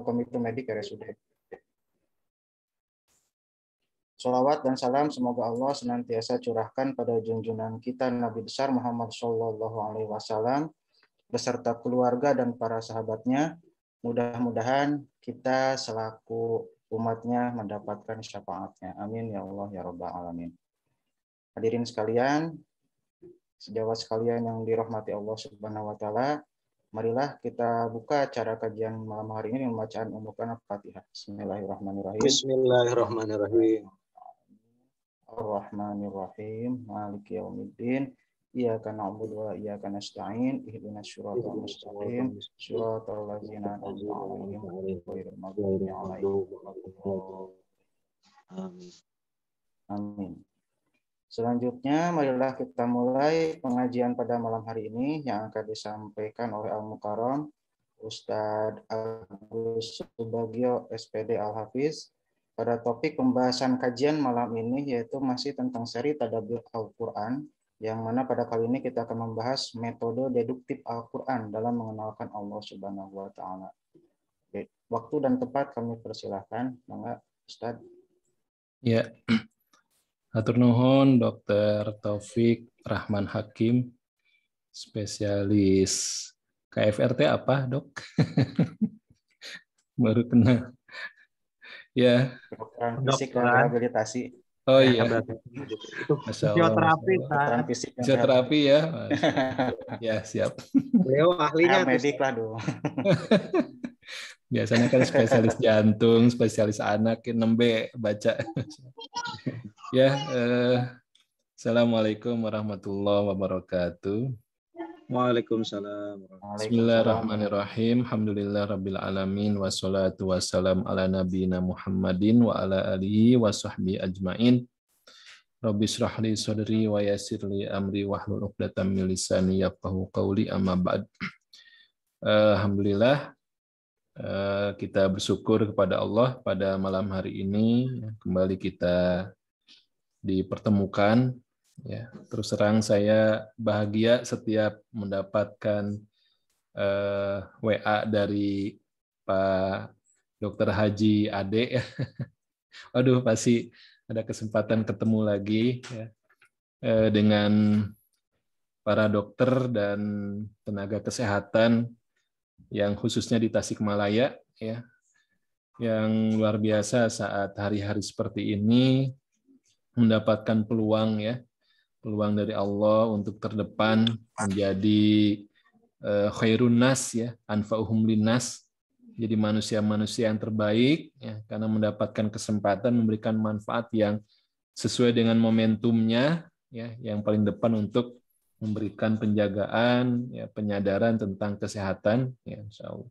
Komite Medik RSUD. Sholawat dan salam semoga Allah senantiasa curahkan pada junjungan kita Nabi besar Muhammad SAW beserta keluarga dan para sahabatnya. Mudah-mudahan kita selaku umatnya mendapatkan syafaatnya. Amin ya Allah ya Rabbal Alamin. Hadirin sekalian, sejawat sekalian yang dirahmati Allah Subhanahu wa taala, marilah kita buka acara kajian malam hari ini dengan bacaan pembukaan Al-Fatihah. Bismillahirrahmanirrahim. Bismillahirrahmanirrahim. Ar-Rahmanir-Rahim. Maliki yaumiddin. Iyyaka na'budu wa iyyaka nasta'in. Ihdinas siratal mustaqim. Shiratal ladzina an'amta 'alaihim ghairil maghdubi 'alaihim. Amin. Selanjutnya, marilah kita mulai pengajian pada malam hari ini yang akan disampaikan oleh Al-Mukarram Ustadz Agus Subagio SPD Al-Hafiz pada topik pembahasan kajian malam ini, yaitu masih tentang seri Tadabbur Al-Quran, yang mana pada kali ini kita akan membahas metode deduktif Al-Quran dalam mengenalkan Allah Subhanahu wa Ta'ala. Waktu dan tempat kami persilahkan, Mangga Ustadz. Ya, hatur nuhun Dr. Taufik Rahman Hakim, spesialis KFRT apa, Dok? Baru kenal. Ya. Kedokteran fisik dan rehabilitasi. Oh iya. Fisioterapi. Fisioterapi ya. Ya, siap. Beliau ahlinya medik lah dong. Biasanya kan spesialis jantung, spesialis anak, 6B baca. Ya, Assalamualaikum warahmatullahi wabarakatuh. Waalaikumsalam. Bismillahirrahmanirrahim. Alhamdulillah rabbil alamin wassalatu wassalam ala nabiyina Muhammadin wa ala alihi wa sahbihi ajmain. Rabbi shrah li sadri wa yassir li amri wahlul 'uqdatam min lisani yafqahu qawli amma ba'd. Alhamdulillah kita bersyukur kepada Allah pada malam hari ini kembali kita dipertemukan. Ya, terus terang saya bahagia setiap mendapatkan WA dari Pak Dr. Haji Ade. Waduh, pasti ada kesempatan ketemu lagi ya, dengan para dokter dan tenaga kesehatan yang khususnya di Tasikmalaya ya, yang luar biasa saat hari-hari seperti ini mendapatkan peluang ya, peluang dari Allah untuk terdepan menjadi khairun nas ya, anfa'uhum linnas, jadi manusia-manusia yang terbaik ya, karena mendapatkan kesempatan memberikan manfaat yang sesuai dengan momentumnya ya, yang paling depan untuk memberikan penjagaan ya, penyadaran tentang kesehatan ya, insyaallah.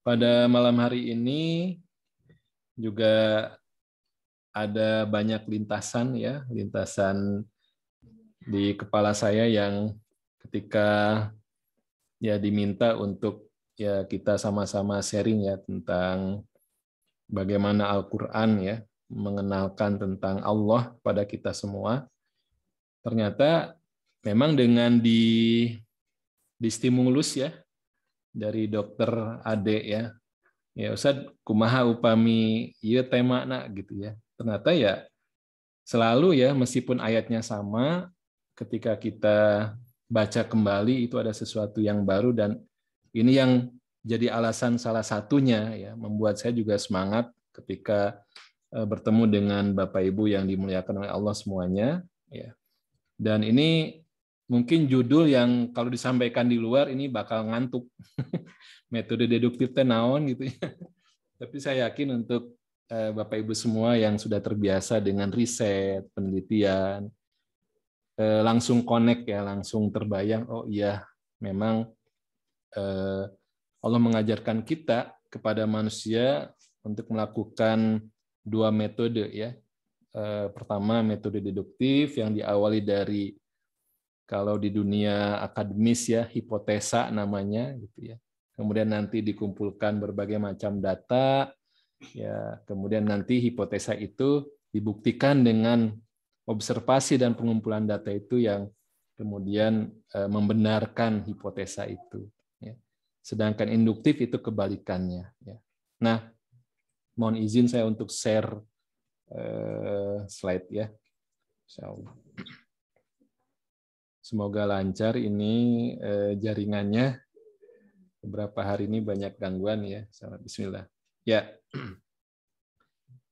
Pada malam hari ini juga ada banyak lintasan ya, lintasan di kepala saya yang ketika ya diminta untuk ya kita sama-sama sharing ya tentang bagaimana Al-Qur'an ya mengenalkan tentang Allah pada kita semua. Ternyata memang dengan distimulus ya dari Dokter Ade ya. Ya Ustaz, kumaha upami ieu tema nak gitu ya. Ternyata ya selalu ya meskipun ayatnya sama, ketika kita baca kembali itu ada sesuatu yang baru, dan ini yang jadi alasan salah satunya ya membuat saya juga semangat ketika bertemu dengan Bapak Ibu yang dimuliakan oleh Allah semuanya ya. Dan ini mungkin judul yang kalau disampaikan di luar ini bakal ngantuk. Metode deduktif teh naon gitu ya. Tapi saya yakin untuk Bapak Ibu semua yang sudah terbiasa dengan riset, penelitian, langsung connect ya, langsung terbayang, oh iya memang Allah mengajarkan kita kepada manusia untuk melakukan dua metode ya. Pertama metode deduktif yang diawali dari, kalau di dunia akademis ya, hipotesa namanya gitu ya. Kemudian nanti dikumpulkan berbagai macam data, ya, kemudian nanti hipotesa itu dibuktikan dengan observasi dan pengumpulan data itu yang kemudian membenarkan hipotesa itu. Ya. Sedangkan induktif itu kebalikannya. Ya. Nah, mohon izin saya untuk share slide ya. Insyaallah. Semoga lancar ini jaringannya. Beberapa hari ini banyak gangguan ya. Bismillah. Ya.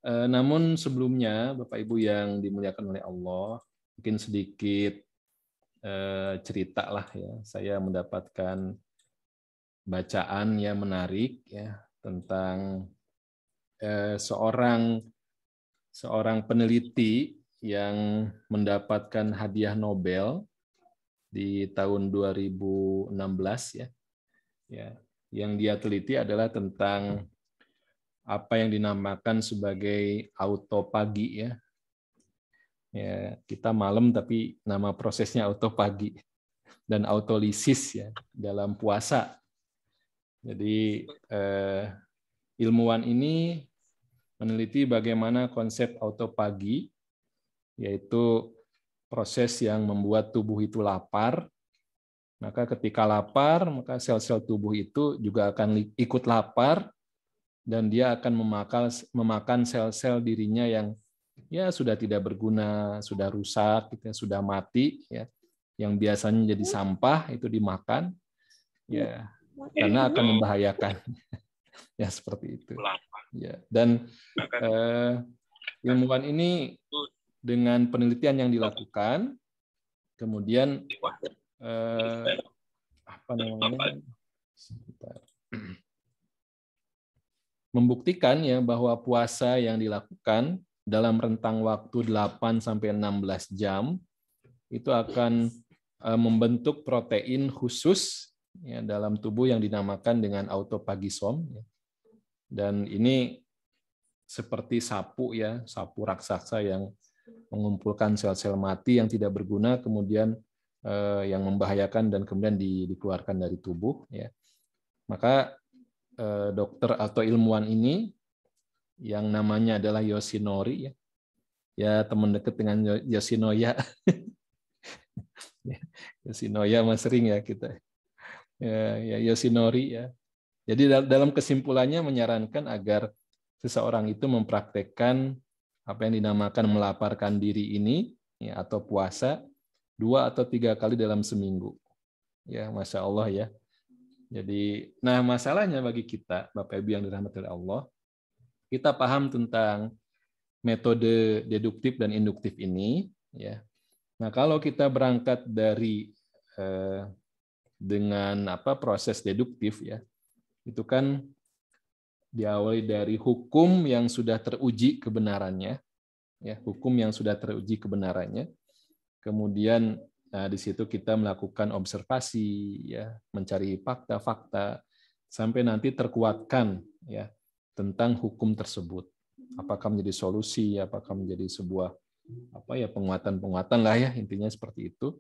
Namun sebelumnya, Bapak Ibu yang dimuliakan oleh Allah, mungkin sedikit cerita lah ya. Saya mendapatkan bacaan yang menarik ya tentang seorang peneliti yang mendapatkan hadiah Nobel di tahun 2016 ya. Ya, yang dia teliti adalah tentang apa yang dinamakan sebagai autopagi ya. Ya, kita malam tapi nama prosesnya autopagi dan autolisis ya dalam puasa. Jadi ilmuwan ini meneliti bagaimana konsep autopagi, yaitu proses yang membuat tubuh itu lapar. Maka ketika lapar, maka sel-sel tubuh itu juga akan ikut lapar, dan dia akan memakan sel-sel dirinya yang ya sudah tidak berguna, sudah rusak, sudah mati, ya, yang biasanya jadi sampah itu dimakan, ya, karena akan membahayakan, ya seperti itu. Ya, dan ilmuwan ini dengan penelitian yang dilakukan, kemudian apa namanya? Membuktikan ya bahwa puasa yang dilakukan dalam rentang waktu 8 sampai 16 jam itu akan membentuk protein khusus ya dalam tubuh yang dinamakan dengan autophagisom ya. Dan ini seperti sapu ya, sapu raksasa yang mengumpulkan sel-sel mati yang tidak berguna kemudian yang membahayakan dan kemudian dikeluarkan dari tubuh ya. Maka dokter atau ilmuwan ini yang namanya adalah Yoshinori ya. Ya teman dekat dengan Yoshinoya. Yoshinoya mas sering ya kita. Ya Yoshinori ya. Jadi dalam kesimpulannya menyarankan agar seseorang itu mempraktekkan apa yang dinamakan melaparkan diri ini ya, atau puasa 2 atau 3 kali dalam seminggu. Ya, Masya Allah ya. Jadi, nah masalahnya bagi kita, Bapak Ibu yang dirahmati oleh Allah, kita paham tentang metode deduktif dan induktif ini, ya. Nah, kalau kita berangkat dari dengan proses deduktif, ya, itu kan diawali dari hukum yang sudah teruji kebenarannya, ya, hukum yang sudah teruji kebenarannya. Kemudian nah, di situ kita melakukan observasi, ya, mencari fakta-fakta sampai nanti terkuatkan ya tentang hukum tersebut. Apakah menjadi solusi, apakah menjadi sebuah penguatan-penguatan lah ya, intinya seperti itu.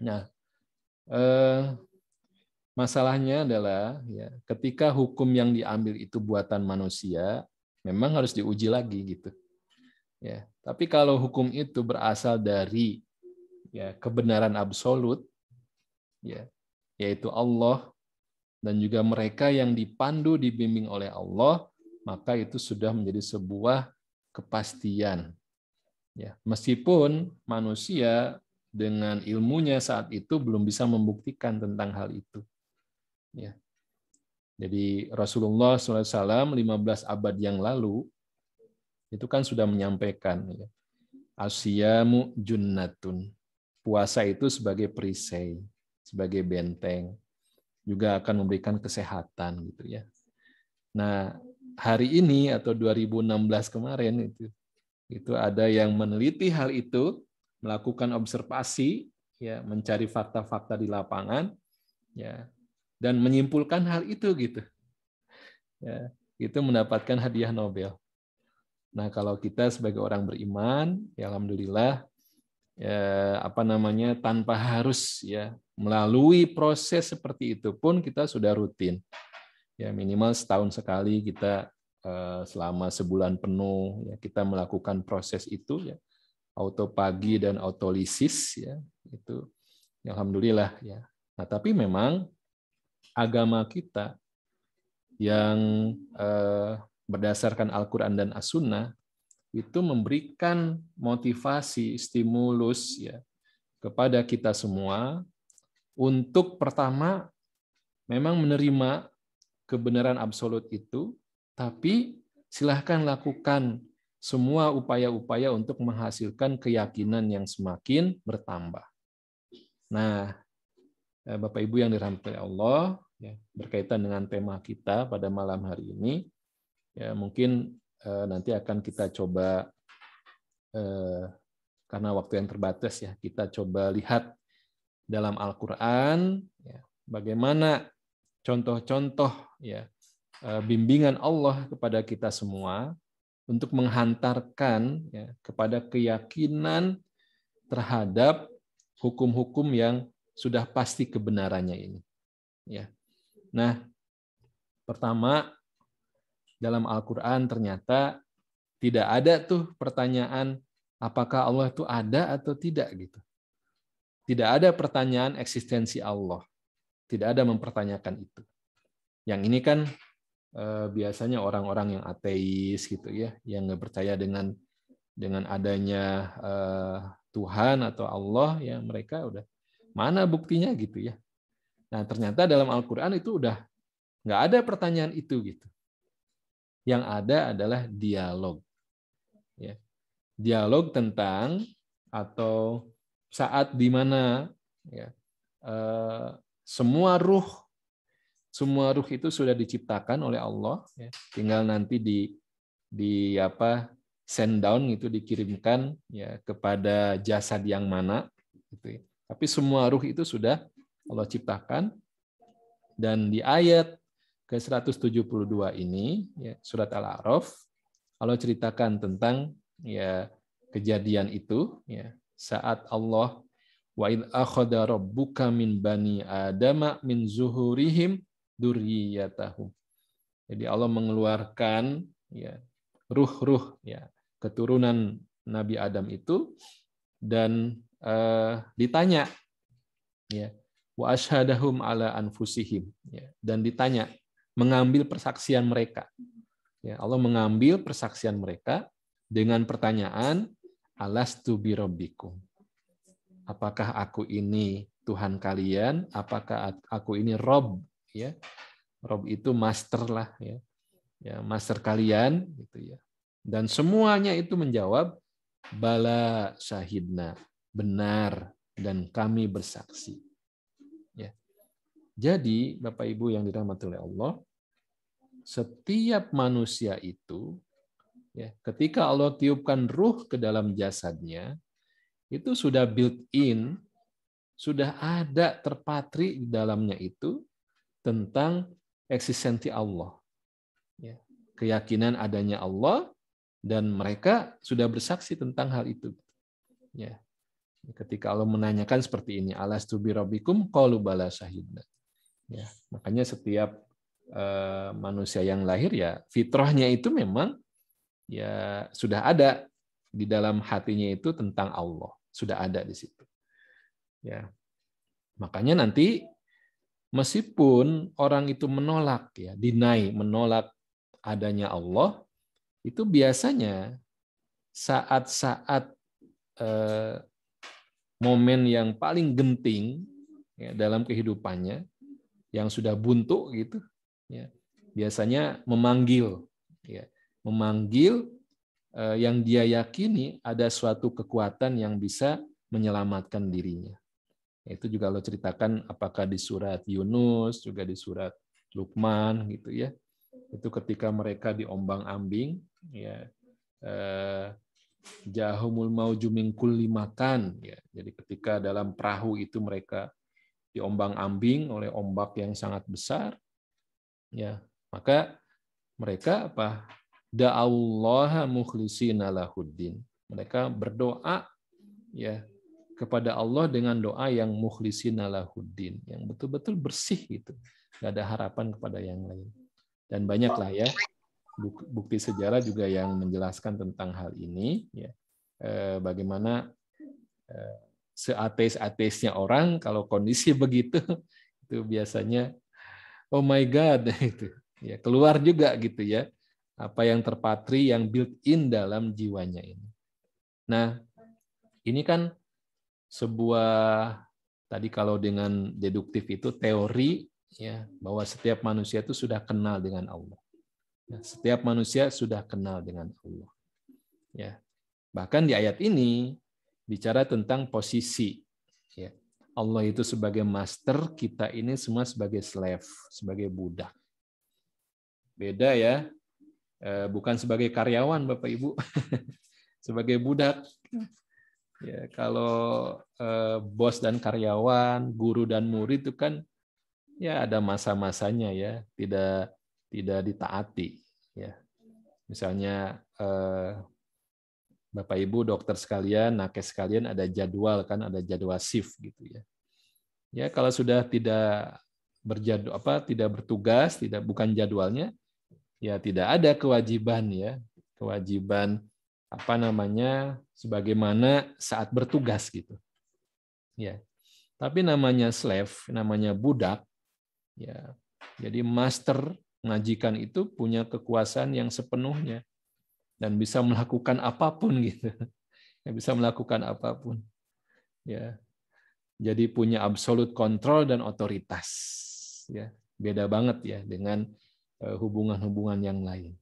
Nah, masalahnya adalah ya ketika hukum yang diambil itu buatan manusia, memang harus diuji lagi gitu. Ya, tapi kalau hukum itu berasal dari ya kebenaran absolut ya yaitu Allah dan juga mereka yang dipandu dibimbing oleh Allah, maka itu sudah menjadi sebuah kepastian ya meskipun manusia dengan ilmunya saat itu belum bisa membuktikan tentang hal itu ya. Jadi Rasulullah SAW 15 abad yang lalu itu kan sudah menyampaikan ya, asyamu junnatun, puasa itu sebagai perisai, sebagai benteng, juga akan memberikan kesehatan gitu ya. Nah, hari ini atau 2016 kemarin itu ada yang meneliti hal itu, melakukan observasi, ya, mencari fakta-fakta di lapangan, ya, dan menyimpulkan hal itu gitu. Ya, itu mendapatkan hadiah Nobel. Nah, kalau kita sebagai orang beriman, ya alhamdulillah tanpa harus ya melalui proses seperti itu pun kita sudah rutin ya minimal setahun sekali kita selama sebulan penuh ya kita melakukan proses itu ya autopagi dan autolisis ya itu ya, alhamdulillah ya. Nah tapi memang agama kita yang berdasarkan Al-Quran dan As-Sunnah itu memberikan motivasi, stimulus ya kepada kita semua untuk pertama memang menerima kebenaran absolut itu, tapi silahkan lakukan semua upaya-upaya untuk menghasilkan keyakinan yang semakin bertambah. Nah, Bapak Ibu yang dirahmati Allah, ya, berkaitan dengan tema kita pada malam hari ini, ya mungkin nanti akan kita coba, karena waktu yang terbatas ya, kita coba lihat dalam Al-Quran ya, bagaimana contoh-contoh ya bimbingan Allah kepada kita semua untuk menghantarkan ya, kepada keyakinan terhadap hukum-hukum yang sudah pasti kebenarannya ini. Ya. Nah, pertama dalam Al-Quran ternyata tidak ada tuh pertanyaan apakah Allah itu ada atau tidak gitu. Tidak ada pertanyaan eksistensi Allah. Tidak ada mempertanyakan itu. Yang ini kan biasanya orang-orang yang ateis gitu ya, yang nggak percaya dengan adanya Tuhan atau Allah, ya mereka udah mana buktinya gitu ya. Nah ternyata dalam Al-Quran itu udah nggak ada pertanyaan itu gitu. Yang ada adalah dialog. Ya. Dialog tentang atau saat di mana ya, semua ruh itu sudah diciptakan oleh Allah. Ya. Tinggal nanti di send down itu dikirimkan ya kepada jasad yang mana. Gitu ya. Tapi semua ruh itu sudah Allah ciptakan. Dan di ayat ke-172 ini, ya, surat Al-A'raf, Allah ceritakan tentang ya kejadian itu, ya, saat Allah wa id akhadha rabbuka min bani adama min zuhurihim dzurriyyatahum. Jadi Allah mengeluarkan ya ruh-ruh ya keturunan Nabi Adam itu dan ditanya ya wa asyhadahum ala anfusihim ya, dan ditanya mengambil persaksian mereka. Ya, Allah mengambil persaksian mereka dengan pertanyaan alastu birabbikum. Apakah aku ini Tuhan kalian? Apakah aku ini Rob? Ya, Rob itu master lah ya. Ya, master kalian gitu ya. Dan semuanya itu menjawab bala syahidna, benar dan kami bersaksi. Ya. Jadi Bapak Ibu yang dirahmati oleh Allah, setiap manusia itu ya, ketika Allah tiupkan ruh ke dalam jasadnya, itu sudah built-in, sudah ada terpatri di dalamnya itu tentang eksistensi Allah. Ya, keyakinan adanya Allah dan mereka sudah bersaksi tentang hal itu. Ya. Ketika Allah menanyakan seperti ini, alastu birabbikum qalu bala syahidna. Ya, makanya setiap manusia yang lahir ya fitrahnya itu memang ya sudah ada di dalam hatinya itu tentang Allah, sudah ada di situ. Ya. Makanya nanti meskipun orang itu menolak ya, menolak adanya Allah, itu biasanya saat-saat momen yang paling genting ya, dalam kehidupannya yang sudah buntu gitu ya, biasanya memanggil yang dia yakini ada suatu kekuatan yang bisa menyelamatkan dirinya. Itu juga Allah ceritakan apakah di surat Yunus, juga di surat Luqman gitu ya. Itu ketika mereka diombang-ambing ya, jahumul mauju min kulli makan ya. Jadi ketika dalam perahu itu mereka diombang-ambing oleh ombak yang sangat besar ya, maka mereka apa? Da'allaha mukhlishina lahuddin. Mereka berdoa ya kepada Allah dengan doa yang mukhlishina lahuddin, yang betul-betul bersih gitu. Enggak ada harapan kepada yang lain. Dan banyaklah ya bukti sejarah juga yang menjelaskan tentang hal ini ya. Bagaimana seateis-ateisnya orang kalau kondisi begitu itu biasanya oh my God, itu ya keluar juga gitu ya, apa yang terpatri, yang built-in dalam jiwanya ini. Nah, ini kan sebuah, tadi kalau dengan deduktif itu teori ya, bahwa setiap manusia itu sudah kenal dengan Allah. Ya, setiap manusia sudah kenal dengan Allah. Ya, bahkan di ayat ini bicara tentang posisi. Ya. Allah itu sebagai master, kita ini semua sebagai slave, sebagai budak. Beda ya, bukan sebagai karyawan Bapak Ibu, sebagai budak. Ya, kalau bos dan karyawan, guru dan murid itu kan ya ada masa-masanya ya, tidak ditaati. Ya. Misalnya Bapak Ibu dokter sekalian, nakes sekalian ada jadwal kan, ada jadwal shift gitu ya. Ya kalau sudah tidak tidak bertugas, bukan jadwalnya, ya tidak ada kewajiban ya, kewajiban sebagaimana saat bertugas gitu. Ya. Tapi namanya slave, namanya budak, ya. Jadi master majikan itu punya kekuasaan yang sepenuhnya dan bisa melakukan apapun gitu. Ya, bisa melakukan apapun. Ya. Jadi punya absolute control dan otoritas. Ya, beda banget ya dengan hubungan-hubungan yang lain.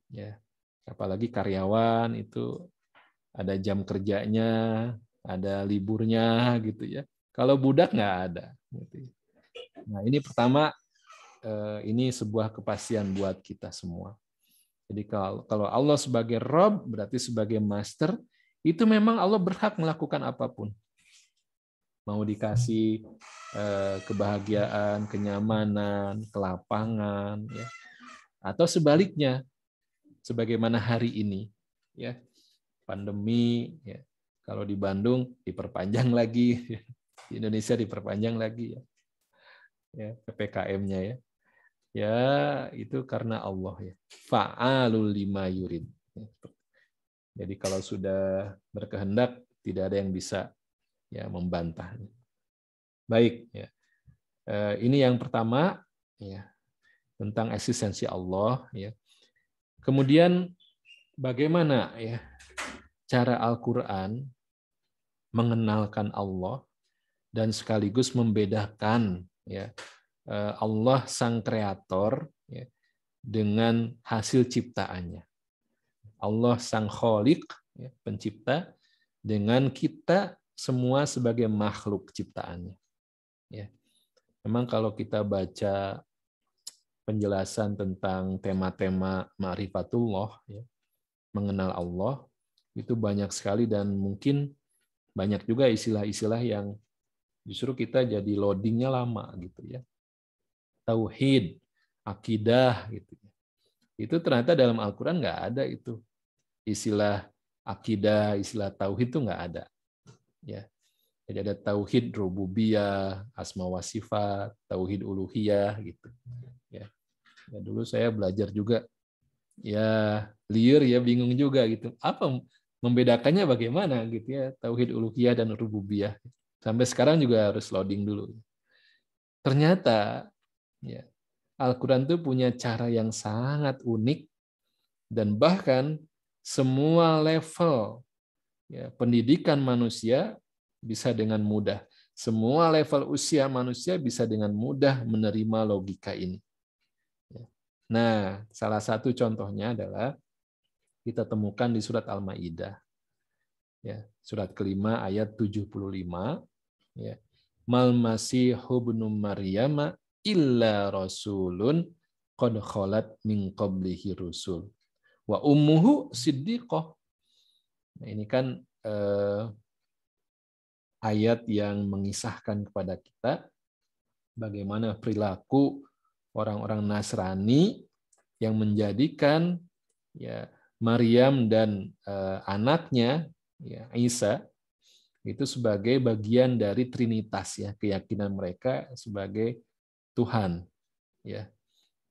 Ya, apalagi karyawan itu ada jam kerjanya, ada liburnya gitu ya. Kalau budak nggak ada. Gitu. Nah ini pertama, ini sebuah kepastian buat kita semua. Jadi kalau Allah sebagai Rob berarti sebagai Master, itu memang Allah berhak melakukan apapun. Mau dikasih kebahagiaan, kenyamanan, kelapangan, ya. Atau sebaliknya, sebagaimana hari ini, ya pandemi, ya. Kalau di Bandung diperpanjang lagi, di Indonesia diperpanjang lagi, ya PPKM-nya ya, ya itu karena Allah ya. Fa'alul lima yurid. Jadi kalau sudah berkehendak, tidak ada yang bisa ya membantahnya. Baik, ya. Ini yang pertama ya, tentang eksistensi Allah ya. Kemudian bagaimana ya cara Al-Qur'an mengenalkan Allah dan sekaligus membedakan ya Allah sang kreator ya, dengan hasil ciptaannya. Allah sang khaliq ya, pencipta, dengan kita semua sebagai makhluk ciptaannya. Ya. Memang kalau kita baca penjelasan tentang tema-tema ma'rifatullah, ya, mengenal Allah, itu banyak sekali dan mungkin banyak juga istilah-istilah yang justru kita jadi loadingnya lama gitu ya. Tauhid, akidah gitu. Itu ternyata dalam Al-Quran nggak ada itu. Istilah akidah, istilah tauhid itu nggak ada. Ya. Jadi ada tauhid rububiyah, asma wa sifat, tauhid uluhiyah gitu. Ya. Ya, dulu saya belajar juga ya liar ya bingung juga gitu. Apa membedakannya bagaimana gitu ya, tauhid uluhiyah dan rububiyah. Sampai sekarang juga harus loading dulu. Ternyata ya Al-Quran itu punya cara yang sangat unik dan bahkan semua level ya, pendidikan manusia bisa dengan mudah. Semua level usia manusia bisa dengan mudah menerima logika ini. Nah, salah satu contohnya adalah kita temukan di surat Al-Maidah. Ya, surat kelima ayat 75. Ya. Mal masihu ibnu Maryam illa rasulun qad khalat min qablihi rusul wa ummuhu siddiqah. Nah, ini kan ayat yang mengisahkan kepada kita bagaimana perilaku orang-orang Nasrani yang menjadikan ya Maryam dan anaknya ya Isa itu sebagai bagian dari Trinitas ya, keyakinan mereka sebagai Tuhan ya.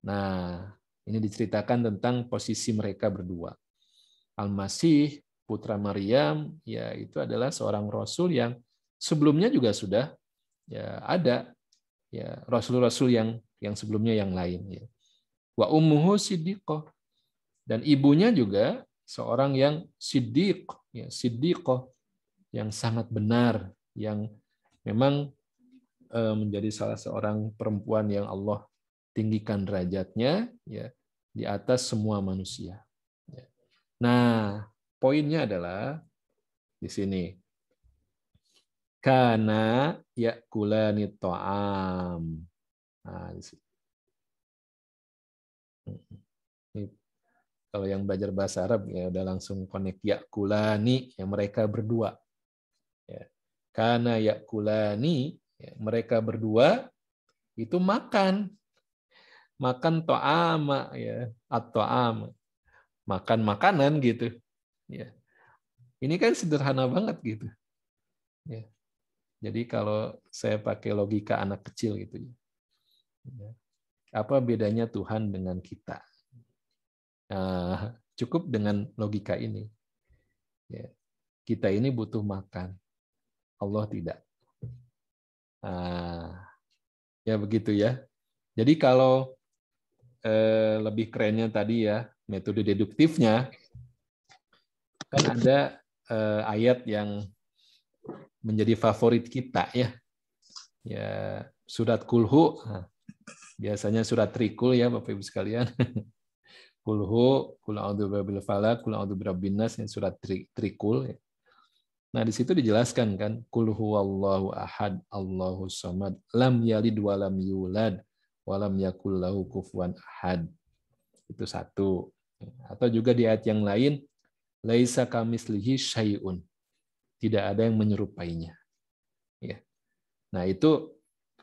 Nah, ini diceritakan tentang posisi mereka berdua. Al-Masih putra Maryam ya itu adalah seorang rasul yang sebelumnya juga sudah ya ada ya rasul-rasul yang yang sebelumnya yang lain. Ya. Wa ummuhu siddiqah. Dan ibunya juga seorang yang siddiq, ya, siddiqah, yang sangat benar, yang memang menjadi salah seorang perempuan yang Allah tinggikan derajatnya ya di atas semua manusia. Nah, poinnya adalah di sini. Kana yakulani ta'am. Nah, di sini. Ini, kalau yang belajar bahasa Arab ya udah langsung connect yakulani, yang mereka berdua. Ya. Kana yakulani, ya, mereka berdua itu makan to'ama ya, at-ta'ama. Makan makanan gitu. Ya. Ini kan sederhana banget gitu. Ya. Jadi kalau saya pakai logika anak kecil gitu ya. Apa bedanya Tuhan dengan kita? Nah, cukup dengan logika ini. Ya. Kita ini butuh makan. Allah tidak. Nah, ya begitu ya. Jadi kalau lebih kerennya tadi ya, metode deduktifnya, kan ada ayat yang menjadi favorit kita ya. Ya, surat Kulhu. Nah, biasanya surat Trikul ya Bapak Ibu sekalian. Kulhu, Qul a'udzu birabbil falaq, Qul a'udzu birabbin nas, yang surat Trikul ya. Nah, di situ dijelaskan kan, Qul huwallahu ahad, Allahus samad, lam yalid wa lam yulad, wa lam yakul lahu kufuwan ahad. Itu satu. Atau juga di ayat yang lain, laisa kamislihi syai'un. Tidak ada yang menyerupainya. Ya. Nah, itu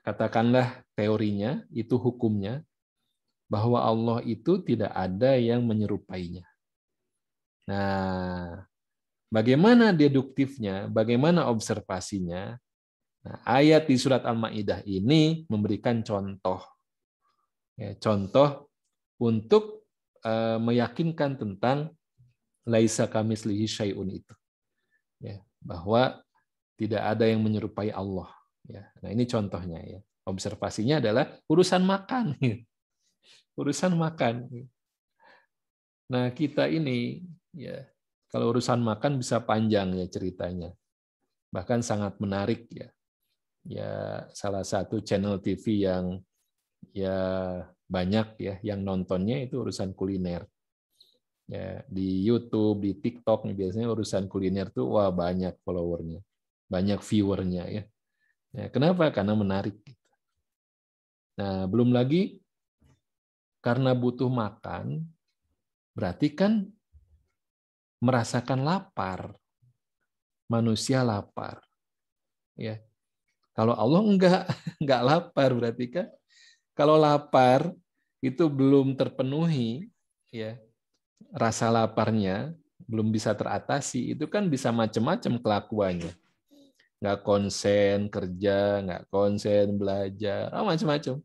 katakanlah teorinya, itu hukumnya, bahwa Allah itu tidak ada yang menyerupainya. Nah, bagaimana deduktifnya, bagaimana observasinya? Nah, ayat di surat Al-Maidah ini memberikan contoh. Ya, contoh untuk meyakinkan tentang laisa kamislihi syai'un itu. Ya, bahwa tidak ada yang menyerupai Allah. Ya, nah ini contohnya ya. Observasinya adalah urusan makan. Urusan makan. Nah, kita ini ya kalau urusan makan bisa panjang ya ceritanya. Bahkan sangat menarik ya. Ya salah satu channel TV yang ya banyak ya yang nontonnya itu urusan kuliner. Ya, di YouTube, di TikTok biasanya urusan kuliner tuh wah banyak followernya, banyak viewernya ya. Ya, kenapa? Karena menarik. Nah, belum lagi karena butuh makan, berarti kan merasakan lapar. Manusia lapar. Ya. Kalau Allah enggak lapar berarti kan. Kalau lapar itu belum terpenuhi, ya rasa laparnya belum bisa teratasi, itu kan bisa macam-macam kelakuannya. Nggak konsen kerja, nggak konsen belajar, macam-macam.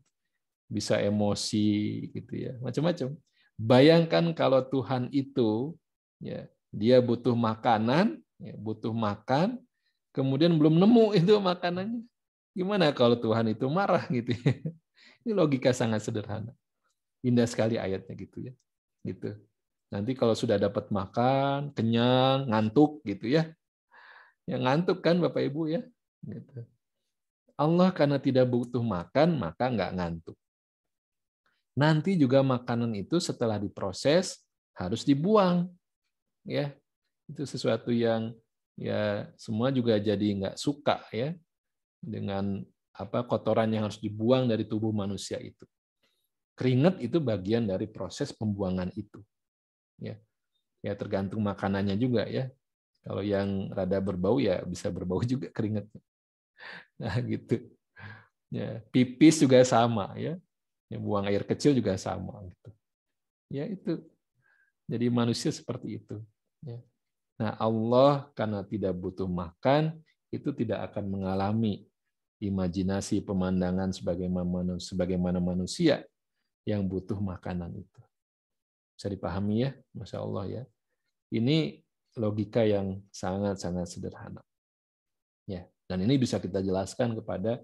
Bisa emosi, gitu ya, macam-macam. Bayangkan kalau Tuhan itu, ya dia butuh makanan, ya, butuh makan, kemudian belum nemu itu makanannya. Gimana kalau Tuhan itu marah gitu ya? Ini logika sangat sederhana. Indah sekali ayatnya gitu ya. Gitu. Nanti kalau sudah dapat makan, kenyang, ngantuk gitu ya. Ya ngantuk kan Bapak Ibu ya. Gitu. Allah karena tidak butuh makan, maka nggak ngantuk. Nanti juga makanan itu setelah diproses harus dibuang. Ya. Itu sesuatu yang ya semua juga jadi nggak suka ya dengan kotoran yang harus dibuang dari tubuh manusia itu. Keringat itu bagian dari proses pembuangan itu. Ya tergantung makanannya juga ya. Kalau yang rada berbau ya bisa berbau juga keringatnya. Nah gitu. Ya, pipis juga sama ya. Buang air kecil juga sama gitu. Ya itu. Jadi manusia seperti itu. Ya. Nah Allah karena tidak butuh makan itu tidak akan mengalami imajinasi pemandangan sebagaimana manusia yang butuh makanan itu. Bisa dipahami ya, Masya Allah ya. Ini logika yang sangat-sangat sederhana. Ya, dan ini bisa kita jelaskan kepada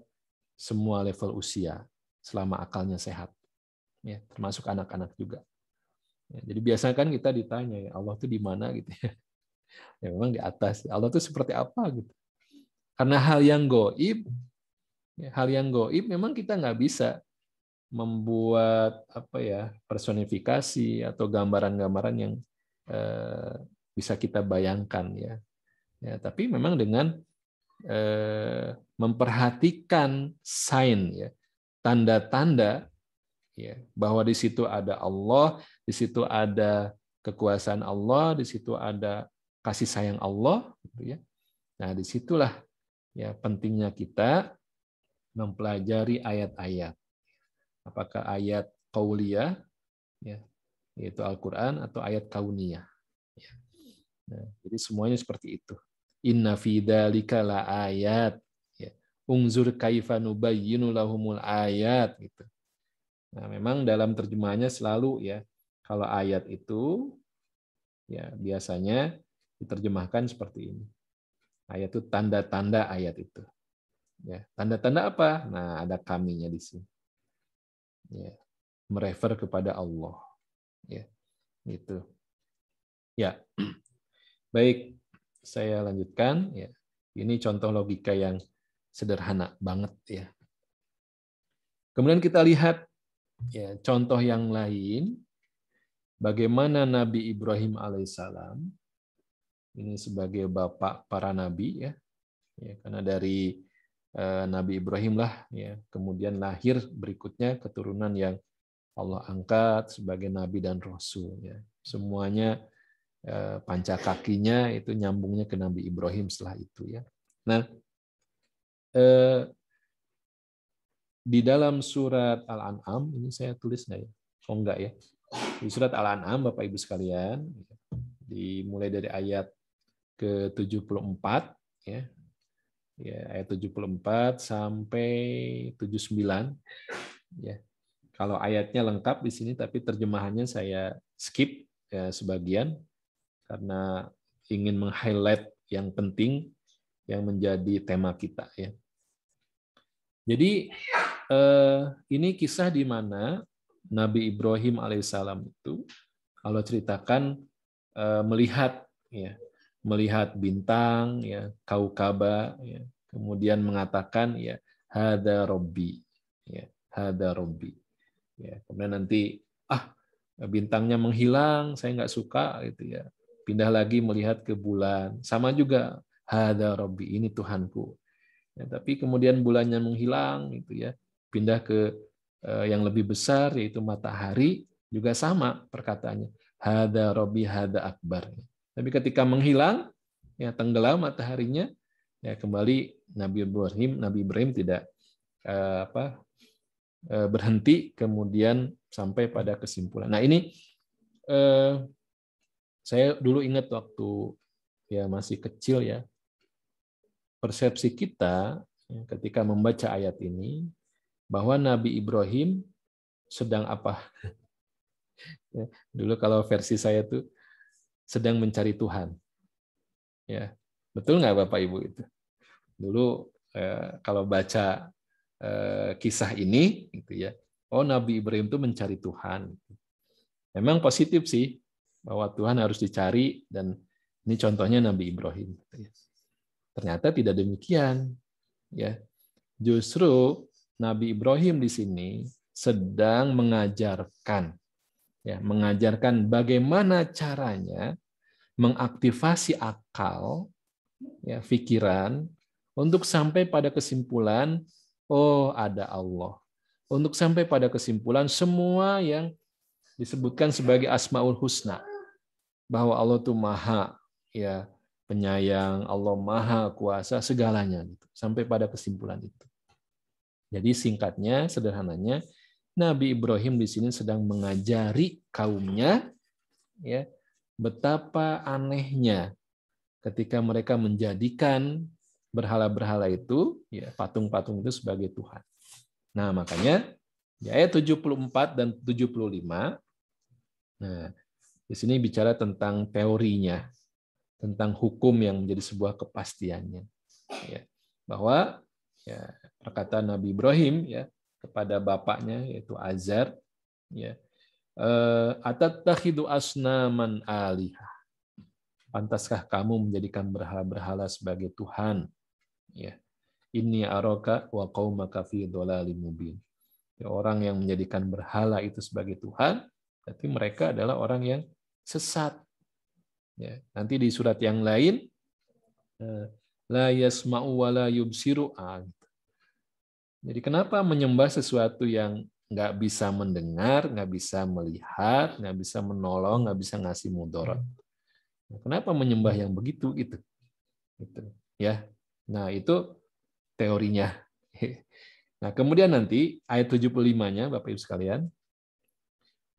semua level usia. selama akalnya sehat. Ya, termasuk anak-anak juga. Ya, jadi biasanya kan kita ditanya, ya Allah itu di mana gitu ya. Ya memang di atas. Allah itu seperti apa gitu. Karena hal yang gaib, memang kita nggak bisa membuat personifikasi atau gambaran-gambaran yang bisa kita bayangkan ya. Ya, tapi memang dengan memperhatikan sign ya, tanda-tanda ya, bahwa di situ ada Allah, di situ ada kekuasaan Allah, di situ ada kasih sayang Allah gitu ya. Nah, disitulah ya pentingnya kita mempelajari ayat-ayat. Apakah ayat qauliyah ya, yaitu Al-Qur'an, atau ayat kauniyah. Ya. Nah, jadi semuanya seperti itu. Inna fi dzalika laayat. Ya. Ungzur kaifa nubayyinu lahumul ayat gitu. Nah, memang dalam terjemahannya selalu ya, kalau ayat itu ya biasanya diterjemahkan seperti ini. Ayat itu tanda-tanda ayat itu. Ya, tanda-tanda apa? Nah, ada kaminya di sini. Ya, merefer kepada Allah. Ya, gitu. Ya, baik. Saya lanjutkan. Ya, ini contoh logika yang sederhana banget ya. Kemudian kita lihat ya contoh yang lain. Bagaimana Nabi Ibrahim alaihissalam ini sebagai bapak para nabi ya, karena dari Nabi Ibrahim lah ya kemudian lahir berikutnya keturunan yang Allah angkat sebagai nabi dan rasul ya. Semuanya panca kakinya itu nyambungnya ke Nabi Ibrahim setelah itu ya. Nah, di dalam surat Al-An'am ini saya tulis nggak ya? Oh enggak ya. Di surat Al-An'am Bapak Ibu sekalian, dimulai dari ayat ke-74 ya. Ya, ayat 74 sampai 79 ya. Kalau ayatnya lengkap di sini tapi terjemahannya saya skip ya, sebagian karena ingin meng-highlight yang penting yang menjadi tema kita ya. Jadi ini kisah di mana Nabi Ibrahim alaihissalam itu kalau ceritakan melihat bintang ya, kaukaba ya, kemudian mengatakan ya hada robbi ya, hada robbi ya. Kemudian nanti bintangnya menghilang, saya nggak suka gitu ya. Pindah lagi melihat ke bulan, sama juga hada robbi, ini Tuhanku. Ya, tapi kemudian bulannya menghilang gitu ya, pindah ke yang lebih besar yaitu matahari, juga sama perkataannya hada robbi hada akbar. Tapi ketika menghilang ya tenggelam mataharinya ya kembali Nabi Ibrahim tidak berhenti kemudian sampai pada kesimpulan. Nah ini saya dulu ingat waktu ya masih kecil ya, persepsi kita ketika membaca ayat ini bahwa Nabi Ibrahim sedang apa? Dulu kalau versi saya tuh sedang mencari Tuhan. Ya, betul nggak Bapak Ibu itu? Dulu kalau baca kisah ini, gitu ya, oh Nabi Ibrahim itu mencari Tuhan. Memang positif sih bahwa Tuhan harus dicari dan ini contohnya Nabi Ibrahim. Ternyata tidak demikian, ya. Justru Nabi Ibrahim di sini sedang mengajarkan bagaimana caranya mengaktifasi akal, ya, pikiran untuk sampai pada kesimpulan, oh ada Allah. Untuk sampai pada kesimpulan semua yang disebutkan sebagai Asmaul Husna, bahwa Allah itu maha ya penyayang, Allah maha kuasa segalanya gitu. Sampai pada kesimpulan itu. Jadi singkatnya, sederhananya, Nabi Ibrahim di sini sedang mengajari kaumnya ya betapa anehnya ketika mereka menjadikan berhala-berhala itu ya patung-patung itu sebagai Tuhan. Nah, makanya di ayat 74 dan 75 nah di sini bicara tentang teorinya, tentang hukum yang menjadi sebuah kepastiannya. Ya, bahwa ya, perkataan Nabi Ibrahim ya kepada bapaknya yaitu Azar, ya. Atatakhidu asnaman alihah. Pantaskah kamu menjadikan berhala-berhala sebagai Tuhan? Ya. Inni araka wa qaumaka fi dhalalim mubin. Ya, orang yang menjadikan berhala itu sebagai Tuhan, berarti mereka adalah orang yang sesat. Ya. Nanti di surat yang lain, la yasma'u wa la yubsiru. Jadi kenapa menyembah sesuatu yang nggak bisa mendengar, nggak bisa melihat, nggak bisa menolong, nggak bisa ngasih mudarat? Kenapa menyembah yang begitu gitu? Gitu. Ya. Nah, itu teorinya. Nah, kemudian nanti ayat 75-nya Bapak Ibu sekalian.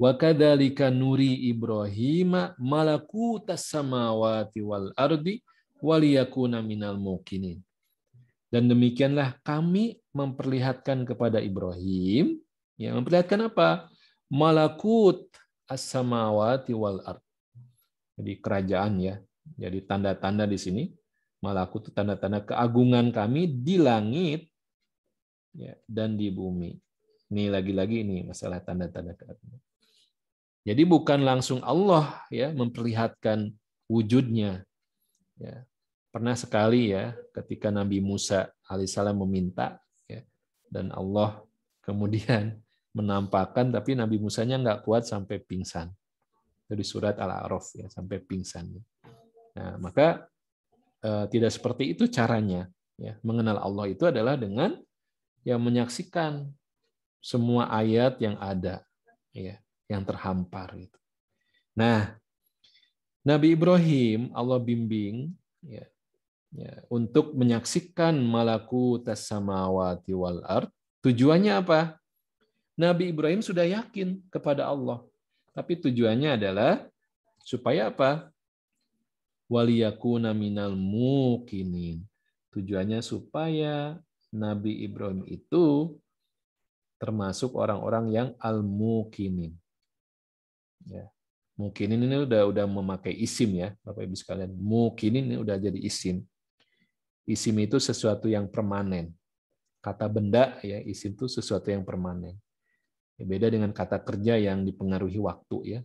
Wa kadzalika nuri Ibrahim malakutas samawati wal ardi waliyakuna minal muqinin. Dan demikianlah kami memperlihatkan kepada Ibrahim, ya, memperlihatkan apa? Malakut as-samawati wal ard. Jadi kerajaan, ya. Jadi tanda-tanda di sini, malakut itu tanda-tanda keagungan kami di langit, ya, dan di bumi. Ini lagi-lagi ini masalah tanda-tanda keagungan. Jadi bukan langsung Allah, ya, memperlihatkan wujudnya. Ya. Pernah sekali, ya, ketika Nabi Musa alaihissalam meminta, ya, dan Allah kemudian menampakkan, tapi Nabi Musanya nggak kuat sampai pingsan. Itu di surat Al-A'raf, ya, sampai pingsan. Nah, maka tidak seperti itu caranya. Ya. Mengenal Allah itu adalah dengan yang menyaksikan semua ayat yang ada, ya, yang terhampar. Gitu. Nah, Nabi Ibrahim Allah bimbing, ya, untuk menyaksikan malakutas samawati wal ard. Tujuannya apa? Nabi Ibrahim sudah yakin kepada Allah. Tapi tujuannya adalah supaya apa? Waliyakuna minal muqinin. Tujuannya supaya Nabi Ibrahim itu termasuk orang-orang yang al-muqinin. Ya. Muqinin ini udah memakai isim, ya, Bapak Ibu sekalian. Muqinin ini udah jadi isim. Isim itu sesuatu yang permanen. Kata benda, ya, isim itu sesuatu yang permanen. Beda dengan kata kerja yang dipengaruhi waktu, ya.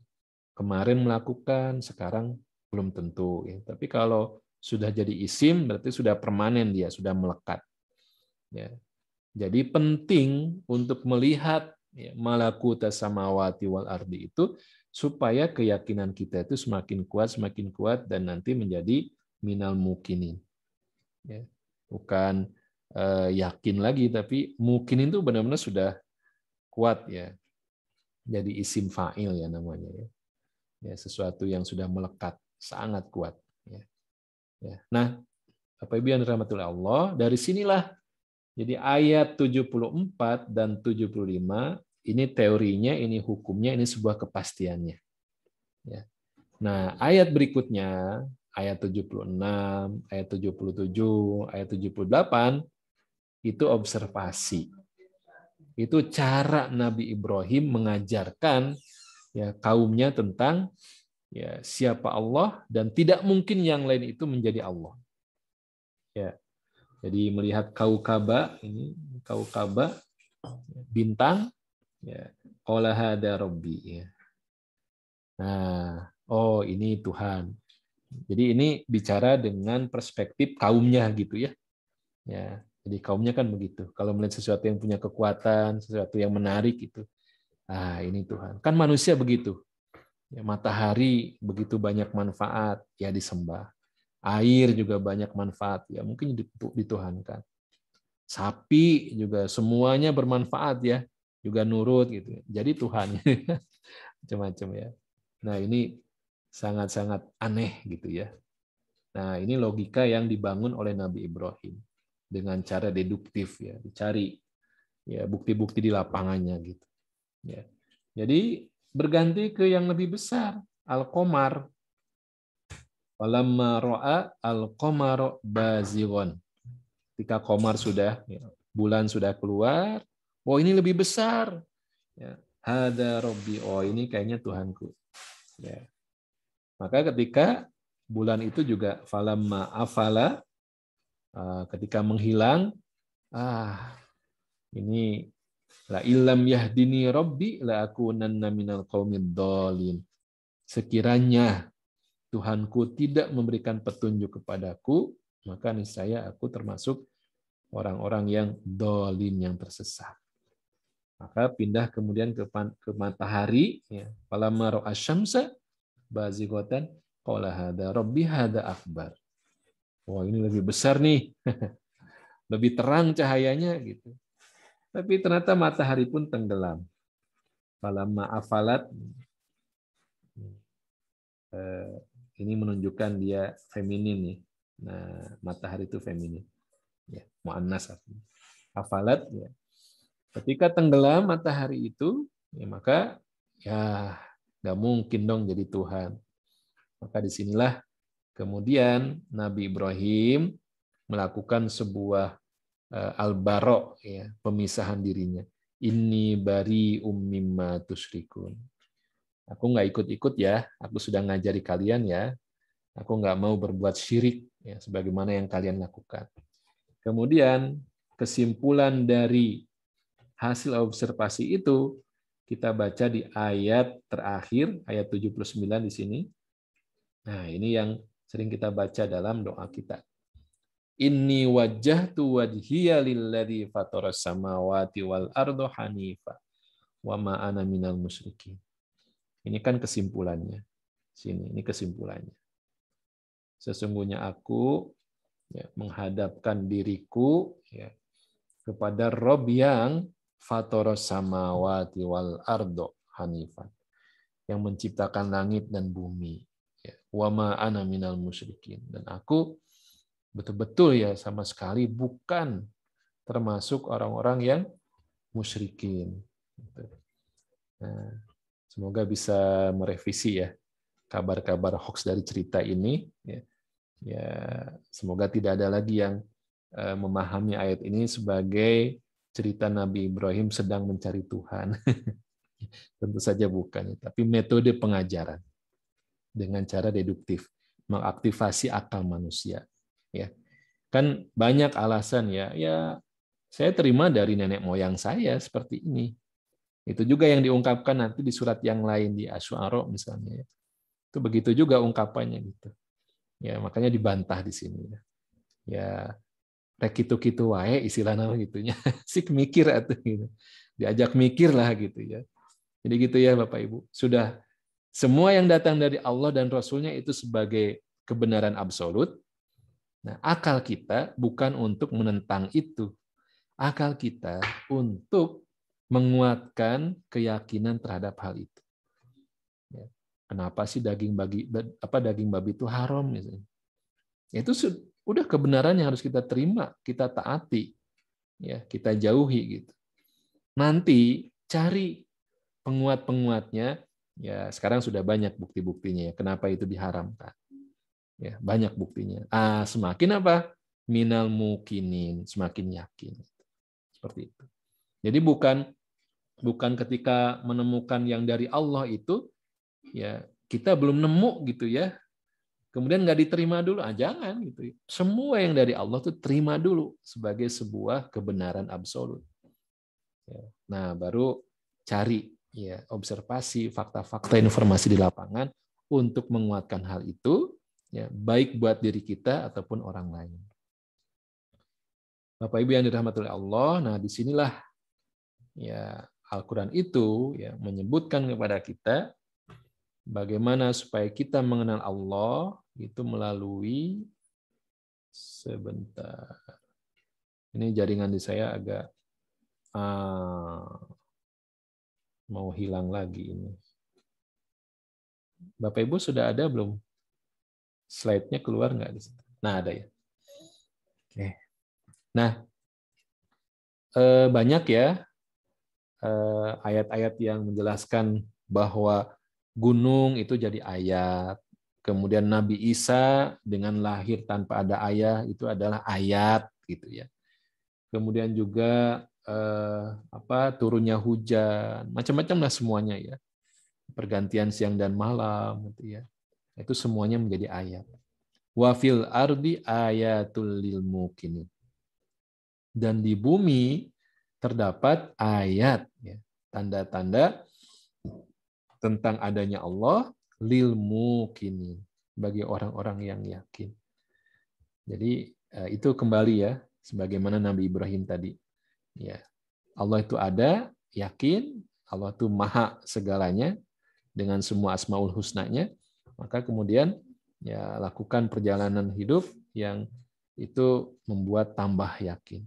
Kemarin melakukan, sekarang belum tentu, ya. Tapi kalau sudah jadi isim berarti sudah permanen, dia sudah melekat. Ya. Jadi penting untuk melihat, ya, malakutas samawati wal ardi itu supaya keyakinan kita itu semakin kuat dan nanti menjadi minal muqinin. Ya. Bukan yakin lagi, tapi muqinin itu benar-benar sudah kuat, ya. Jadi isim fa'il, ya, namanya, ya. Ya, sesuatu yang sudah melekat, sangat kuat, ya. Ya. Nah, Bapak Ibu yang dirahmati Allah, dari sinilah jadi ayat 74 dan 75 ini teorinya, ini hukumnya, ini sebuah kepastiannya. Ya. Nah, ayat berikutnya, ayat 76, ayat 77, ayat 78 itu observasi. Itu cara Nabi Ibrahim mengajarkan, ya, kaumnya tentang, ya, siapa Allah dan tidak mungkin yang lain itu menjadi Allah. Ya. Jadi melihat kaukaba, ini kaukaba, bintang, ya, qala hada rabbi, ya. Nah, oh, ini Tuhan. Jadi ini bicara dengan perspektif kaumnya gitu, ya. Ya, jadi kaumnya kan begitu. Kalau melihat sesuatu yang punya kekuatan, sesuatu yang menarik itu, ini Tuhan. Kan manusia begitu. Ya, matahari begitu banyak manfaat, ya disembah. Air juga banyak manfaat, ya mungkin dituhankan. Sapi juga semuanya bermanfaat, ya, juga nurut gitu. Jadi Tuhan. Macam-macam, ya. Nah, ini sangat-sangat aneh gitu, ya. Nah, ini logika yang dibangun oleh Nabi Ibrahim dengan cara deduktif, ya, dicari, ya, bukti-bukti di lapangannya gitu. Ya. Jadi berganti ke yang lebih besar, al-qamar. Walamma ra'a al-qamara bazighon. Ketika qamar sudah, ya, bulan sudah keluar, oh, ini lebih besar. Ya. Hada rabbi, oh, ini kayaknya Tuhanku. Ya. Maka ketika bulan itu juga falamma afala, ketika menghilang, ini La illam yahdini rabbi la akunanna minal qaumid dhalin. Sekiranya Tuhanku tidak memberikan petunjuk kepadaku, maka niscaya aku termasuk orang-orang yang dhalin, yang tersesat. Maka pindah kemudian ke matahari, ya. Falamma ra'a syamsa bazighatan qala hada rabbi hada akbar. Wah, ini lebih besar nih. Lebih terang cahayanya gitu. Tapi ternyata matahari pun tenggelam. Falamma afalat, ini menunjukkan dia feminin nih. Nah, matahari itu feminin. Ya, muannas artinya. Afalat, ya. Ketika tenggelam matahari itu, ya maka ya nggak mungkin dong jadi Tuhan. Maka disinilah kemudian Nabi Ibrahim melakukan sebuah al-bara', ya, pemisahan dirinya. Inni bari'um mimma tusyrikun. Aku nggak ikut-ikut ya, aku sudah ngajari kalian ya. Aku nggak mau berbuat syirik, ya, sebagaimana yang kalian lakukan. Kemudian kesimpulan dari hasil observasi itu kita baca di ayat terakhir, ayat 79 di sini. Nah, ini yang sering kita baca dalam doa kita. Inni wajjahtu wajhiya lilladzi fataras samawati wal arda hanifa wa ma ana minal musyrikin. Ini kan kesimpulannya. Sini, ini kesimpulannya. Sesungguhnya aku, ya, menghadapkan diriku, ya, kepada Rabb yang fataras samawati wal ardo hanifan, yang menciptakan langit dan bumi, ya. Wa ma ana minal musyrikin, dan aku betul-betul ya sama sekali bukan termasuk orang-orang yang musyrikin. Nah, semoga bisa merevisi ya kabar-kabar hoax dari cerita ini, ya. Ya, semoga tidak ada lagi yang memahami ayat ini sebagai cerita Nabi Ibrahim sedang mencari Tuhan. Tentu saja bukan, tapi metode pengajaran dengan cara deduktif, mengaktifasi akal manusia. Ya, kan banyak alasan ya. Ya, saya terima dari nenek moyang saya seperti ini. Itu juga yang diungkapkan nanti di surat yang lain di Asy-Syu'ara misalnya. Itu begitu juga ungkapannya gitu. Ya, makanya dibantah di sini. Ya, rek kitu-kitu wae istilahnya gitunya. Sik mikir atuh gitu. Diajak mikir lah gitu ya. Jadi gitu ya Bapak Ibu. Sudah semua yang datang dari Allah dan Rasul-Nya itu sebagai kebenaran absolut. Nah, akal kita bukan untuk menentang itu. Akal kita untuk menguatkan keyakinan terhadap hal itu. Ya. Kenapa sih daging babi itu haram misalnya? Itu udah kebenaran yang harus kita terima, kita taati, ya, kita jauhi gitu. Nanti cari penguat-penguatnya, ya sekarang sudah banyak bukti-buktinya ya kenapa itu diharamkan. Ya, banyak buktinya. Semakin apa? Minal mukinin, semakin yakin. Seperti itu. Jadi bukan ketika menemukan yang dari Allah itu, ya kita belum nemu gitu ya, kemudian nggak diterima dulu, jangan gitu. Semua yang dari Allah tuh terima dulu sebagai sebuah kebenaran absolut. Nah, baru cari ya observasi, fakta-fakta, informasi di lapangan untuk menguatkan hal itu, ya baik buat diri kita ataupun orang lain. Bapak Ibu yang dirahmati oleh Allah, nah disinilah ya Al-Quran itu ya menyebutkan kepada kita bagaimana supaya kita mengenal Allah itu melalui, sebentar. Ini jaringan di saya agak mau hilang lagi ini. Bapak Ibu sudah ada belum? Slide-nya keluar nggak di situ? Nah, ada ya. Oke. Nah, banyak ya ayat-ayat yang menjelaskan bahwa gunung itu jadi ayat. Kemudian Nabi Isa dengan lahir tanpa ada ayah itu adalah ayat gitu ya. Kemudian juga turunnya hujan, macam-macam lah semuanya ya. Pergantian siang dan malam gitu ya. Itu semuanya menjadi ayat. Wa fil ardi ayatul lil muqinin. Dan di bumi terdapat ayat, ya, tanda-tanda tentang adanya Allah lil muqinin, bagi orang-orang yang yakin. Jadi itu kembali ya, sebagaimana Nabi Ibrahim tadi. Ya, Allah itu ada, yakin, Allah itu maha segalanya dengan semua asmaul husnanya, maka kemudian ya lakukan perjalanan hidup yang itu membuat tambah yakin.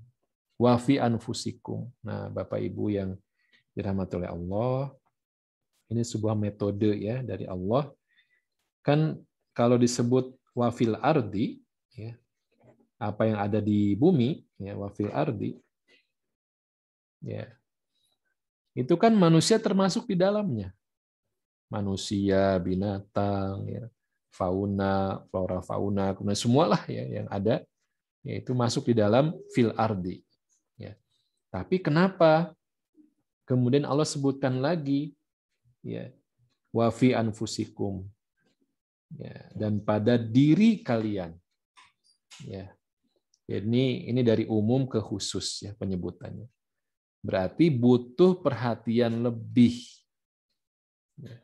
Wa fi anfusikum. Nah, Bapak Ibu yang dirahmati oleh Allah, ini sebuah metode ya dari Allah. Kan kalau disebut wa fil ardi, ya, apa yang ada di bumi, ya, wa fil ardi, ya, itu kan manusia termasuk di dalamnya. Manusia, binatang, ya, fauna, flora fauna, kemudian semualah ya yang ada, yaitu masuk di dalam fil ardi. Ya. Tapi kenapa kemudian Allah sebutkan lagi, ya, wa fi anfusikum, ya, dan pada diri kalian. Ya. Jadi ini dari umum ke khusus ya penyebutannya. Berarti butuh perhatian lebih. Ya.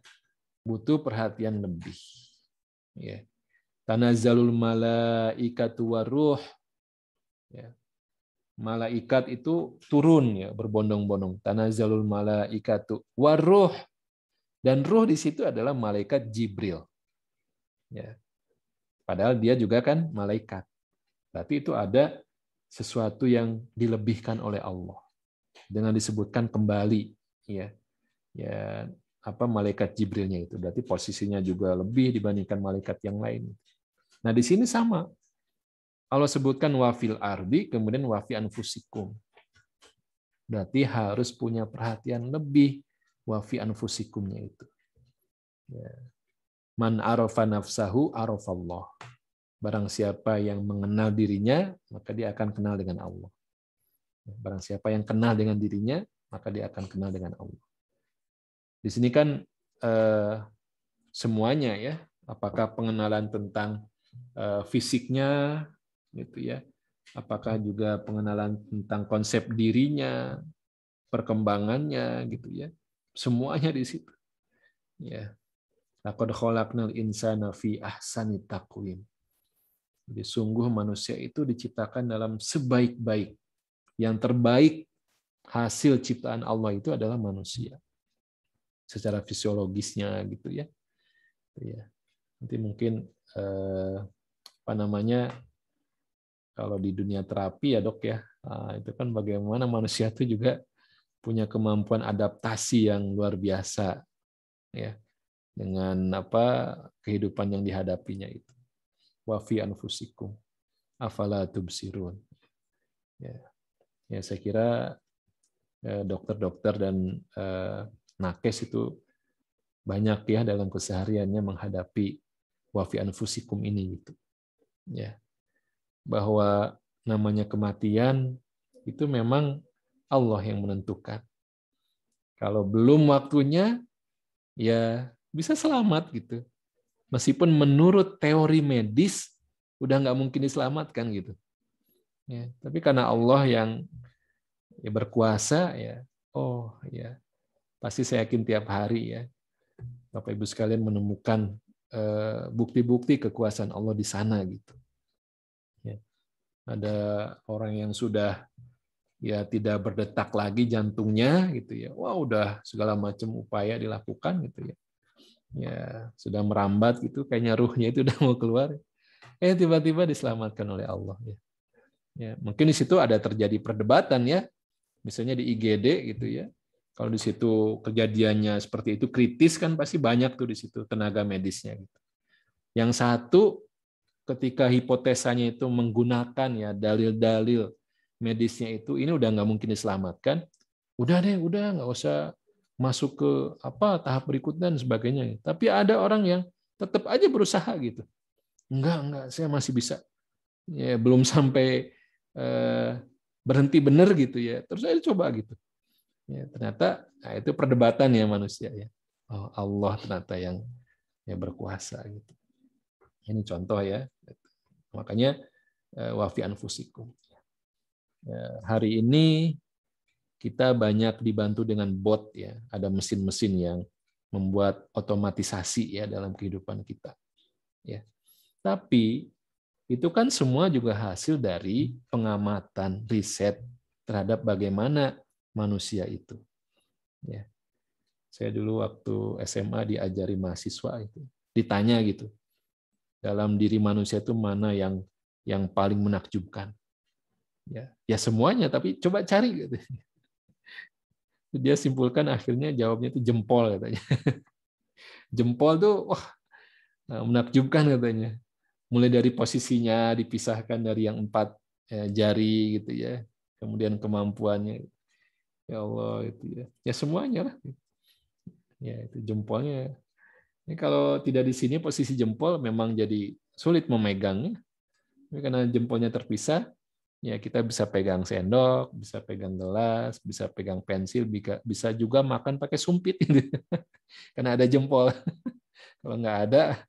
Butuh perhatian lebih. Ya. Tanazzalul malaikatu waruh. Ya. Malaikat itu turun ya, berbondong-bondong. Tanazzalul malaikatu waruh. Dan ruh di situ adalah malaikat Jibril. Ya. Padahal dia juga kan malaikat. Berarti itu ada sesuatu yang dilebihkan oleh Allah. Dengan disebutkan kembali ya. Ya, apa malaikat Jibrilnya itu berarti posisinya juga lebih dibandingkan malaikat yang lain. Nah, di sini sama. Allah sebutkan wa fil ardi kemudian wa fi anfusikum. Berarti harus punya perhatian lebih wa fi anfusikumnya itu. Ya. Man arafa nafsahu arafallah. Barang siapa yang mengenal dirinya, maka dia akan kenal dengan Allah. Barang siapa yang kenal dengan dirinya, maka dia akan kenal dengan Allah. Di sini kan semuanya ya, apakah pengenalan tentang fisiknya, gitu ya, apakah juga pengenalan tentang konsep dirinya, perkembangannya, gitu ya, semuanya di situ. Ya, laqad khalaqnal insana fi ahsani taqwim. Jadi sungguh manusia itu diciptakan dalam sebaik-baik, yang terbaik hasil ciptaan Allah itu adalah manusia. Secara fisiologisnya gitu ya. Nanti mungkin apa namanya kalau di dunia terapi ya dok ya, itu kan bagaimana manusia itu juga punya kemampuan adaptasi yang luar biasa ya dengan apa kehidupan yang dihadapinya itu. Wa fi anfusikum afala tubsirun. Ya saya kira dokter-dokter dan nakes itu banyak ya dalam kesehariannya menghadapi wa fi anfusikum ini gitu. Ya. Bahwa namanya kematian itu memang Allah yang menentukan. Kalau belum waktunya ya bisa selamat gitu. Meskipun menurut teori medis udah nggak mungkin diselamatkan gitu. Ya, tapi karena Allah yang ya berkuasa ya, oh ya pasti saya yakin tiap hari ya Bapak Ibu sekalian menemukan bukti-bukti kekuasaan Allah di sana gitu. Ya. Ada orang yang sudah ya tidak berdetak lagi jantungnya gitu ya. Wah, udah segala macam upaya dilakukan gitu ya. Ya, sudah merambat gitu kayaknya ruhnya itu udah mau keluar. Tiba-tiba diselamatkan oleh Allah ya. Ya, mungkin di situ ada terjadi perdebatan ya. Misalnya di IGD gitu ya. Kalau di situ kejadiannya seperti itu kritis kan pasti banyak tuh di situ tenaga medisnya gitu. Yang satu ketika hipotesanya itu menggunakan ya dalil-dalil medisnya itu ini udah nggak mungkin diselamatkan, udah deh, udah nggak usah masuk ke apa tahap berikutnya dan sebagainya. Tapi ada orang yang tetap aja berusaha gitu. Enggak, saya masih bisa. Ya, belum sampai berhenti benar gitu ya. Terus saya coba gitu. Ya, ternyata nah itu perdebatan ya manusia ya. Oh, Allah ternyata yang berkuasa gitu. Ini contoh ya. Makanya wa fi anfusikum. Hari ini kita banyak dibantu dengan bot ya, ada mesin-mesin yang membuat otomatisasi ya dalam kehidupan kita. Ya. Tapi itu kan semua juga hasil dari pengamatan, riset terhadap bagaimana manusia itu. Ya. Saya dulu waktu SMA diajari mahasiswa itu, ditanya gitu, dalam diri manusia itu mana yang paling menakjubkan? Ya semuanya, tapi coba cari gitu. Dia simpulkan akhirnya jawabnya itu jempol katanya. Jempol tuh wah menakjubkan katanya. Mulai dari posisinya dipisahkan dari yang 4 jari gitu ya. Kemudian kemampuannya. Ya Allah itu ya. Ya semuanya lah. Ya itu jempolnya. Ini kalau tidak di sini posisi jempol memang jadi sulit memegangnya. Karena jempolnya terpisah, ya kita bisa pegang sendok, bisa pegang gelas, bisa pegang pensil, bisa juga makan pakai sumpit karena ada jempol. Kalau nggak ada,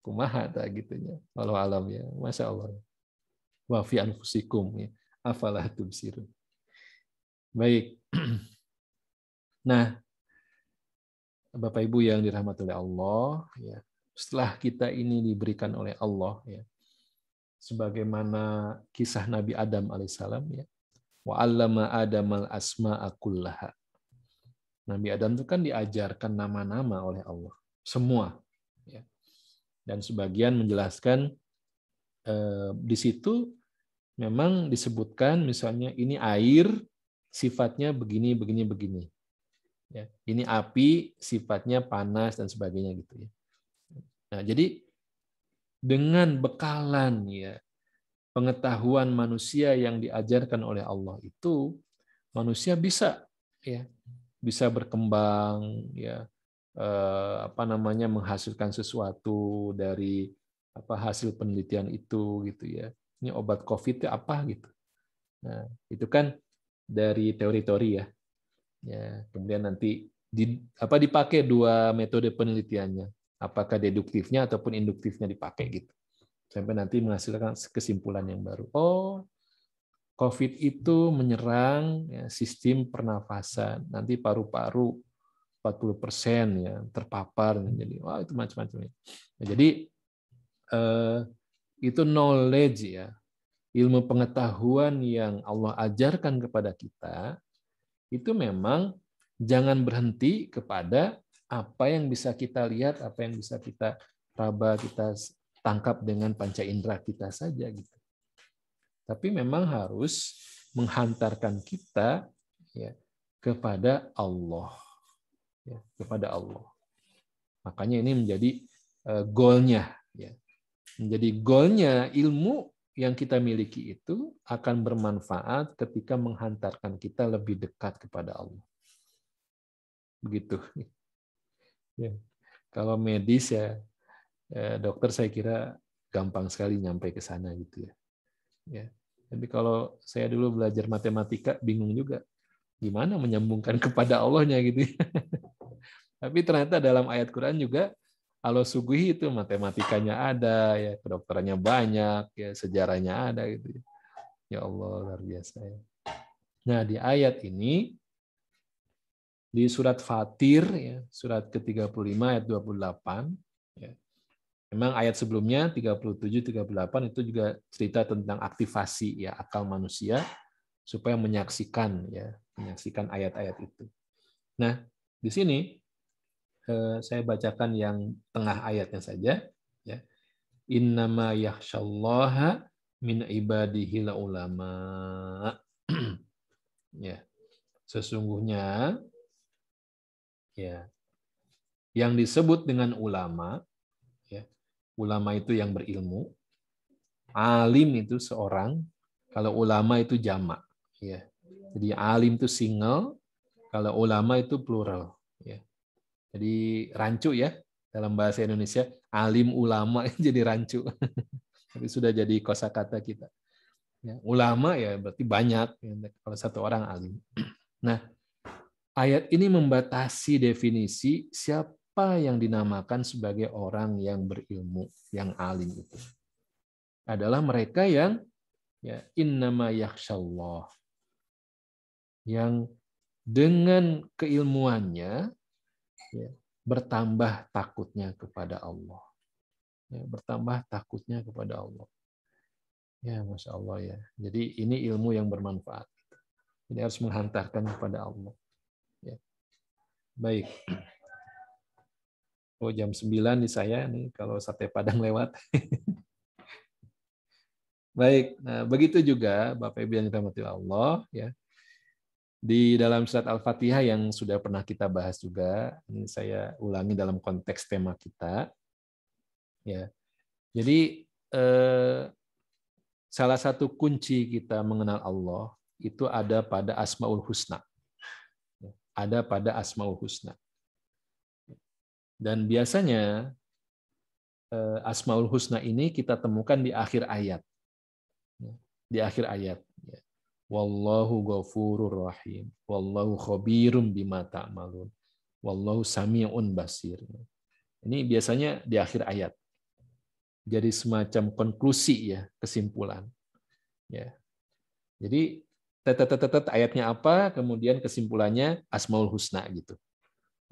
kumaha tak gitunya. Walau alam ya, masya Allah. Wa fi anfusikum ya, afalah tubsirun. Baik. Nah, Bapak Ibu yang dirahmati oleh Allah, ya, setelah kita ini diberikan oleh Allah, ya, sebagaimana kisah Nabi Adam alaihissalam, ya, wa 'allama Adamal asma'a kullaha. Nabi Adam itu kan diajarkan nama-nama oleh Allah, semua. Ya. Dan sebagian menjelaskan di situ memang disebutkan misalnya ini air sifatnya begini, begini, begini. Ya. Ini api sifatnya panas dan sebagainya gitu ya. Nah, jadi dengan bekalan ya pengetahuan manusia yang diajarkan oleh Allah itu, manusia bisa ya bisa berkembang ya menghasilkan sesuatu dari hasil penelitian itu gitu ya. Ini obat COVID itu apa gitu. Nah, itu kan dari teori-teori ya. Ya, kemudian nanti dipakai 2 metode penelitiannya. Apakah deduktifnya ataupun induktifnya dipakai gitu. Sampai nanti menghasilkan kesimpulan yang baru. Oh, COVID itu menyerang ya, sistem pernafasan. Nanti paru-paru 40% ya terpapar. Jadi, wah itu macam-macam. Nah, jadi itu knowledge ya, ilmu pengetahuan yang Allah ajarkan kepada kita, itu memang jangan berhenti kepada apa yang bisa kita lihat, apa yang bisa kita raba, kita tangkap dengan panca indera kita saja gitu. Tapi memang harus menghantarkan kita ya kepada Allah, ya, kepada Allah. Makanya ini menjadi goalnya, ya. Menjadi goalnya ilmu yang kita miliki itu akan bermanfaat ketika menghantarkan kita lebih dekat kepada Allah. Begitu. Ya. Kalau medis ya dokter saya kira gampang sekali nyampe ke sana gitu ya. Ya. Tapi kalau saya dulu belajar matematika bingung juga gimana menyambungkan kepada Allahnya gitu. Tapi ternyata dalam ayat Quran juga Allah suguhi itu matematikanya ada, ya kedokterannya banyak, ya sejarahnya ada gitu. Ya Allah luar biasa. Ya. Nah di ayat ini di surat Fatir ya, surat ke-35 ayat 28 ya. Memang ayat sebelumnya 37-38 itu juga cerita tentang aktivasi ya akal manusia supaya menyaksikan ayat-ayat itu. Nah, di sini saya bacakan yang tengah ayatnya saja ya. Innama yakhsyallaha min ibadihi ulama. Ya. Sesungguhnya ya yang disebut dengan ulama ya. Ulama itu yang berilmu. Alim itu seorang, kalau ulama itu jamak ya. Jadi alim itu single, kalau ulama itu plural ya. Jadi rancu ya dalam bahasa Indonesia, alim ulama jadi rancu. Tapi sudah jadi kosakata kita. Ya, ulama ya berarti banyak kalau satu orang alim. Nah, ayat ini membatasi definisi siapa yang dinamakan sebagai orang yang berilmu, yang alim itu. Adalah mereka yang ya innama yakhsyallah. yang dengan keilmuannya ya, bertambah takutnya kepada Allah. Ya, bertambah takutnya kepada Allah. Ya, Masya Allah ya. Jadi ini ilmu yang bermanfaat. Jadi harus menghantarkan kepada Allah. Ya. Baik. Oh, jam 9 di saya nih kalau sate Padang lewat. Baik, nah begitu juga Bapak Ibu yang dirahmati Allah ya. Di dalam surat Al-Fatihah yang sudah pernah kita bahas juga, ini saya ulangi dalam konteks tema kita. Ya. Jadi salah satu kunci kita mengenal Allah itu ada pada Asmaul Husna. Ada pada Asmaul Husna. Dan biasanya Asmaul Husna ini kita temukan di akhir ayat. Di akhir ayat. Wallahu ghafurur rahim. Wallahu khabirum bima ta'malun. Wallahu sami'un basir. Ini biasanya di akhir ayat. Jadi semacam konklusi ya, kesimpulan. Ya. Jadi ayatnya apa, kemudian kesimpulannya Asmaul Husna gitu.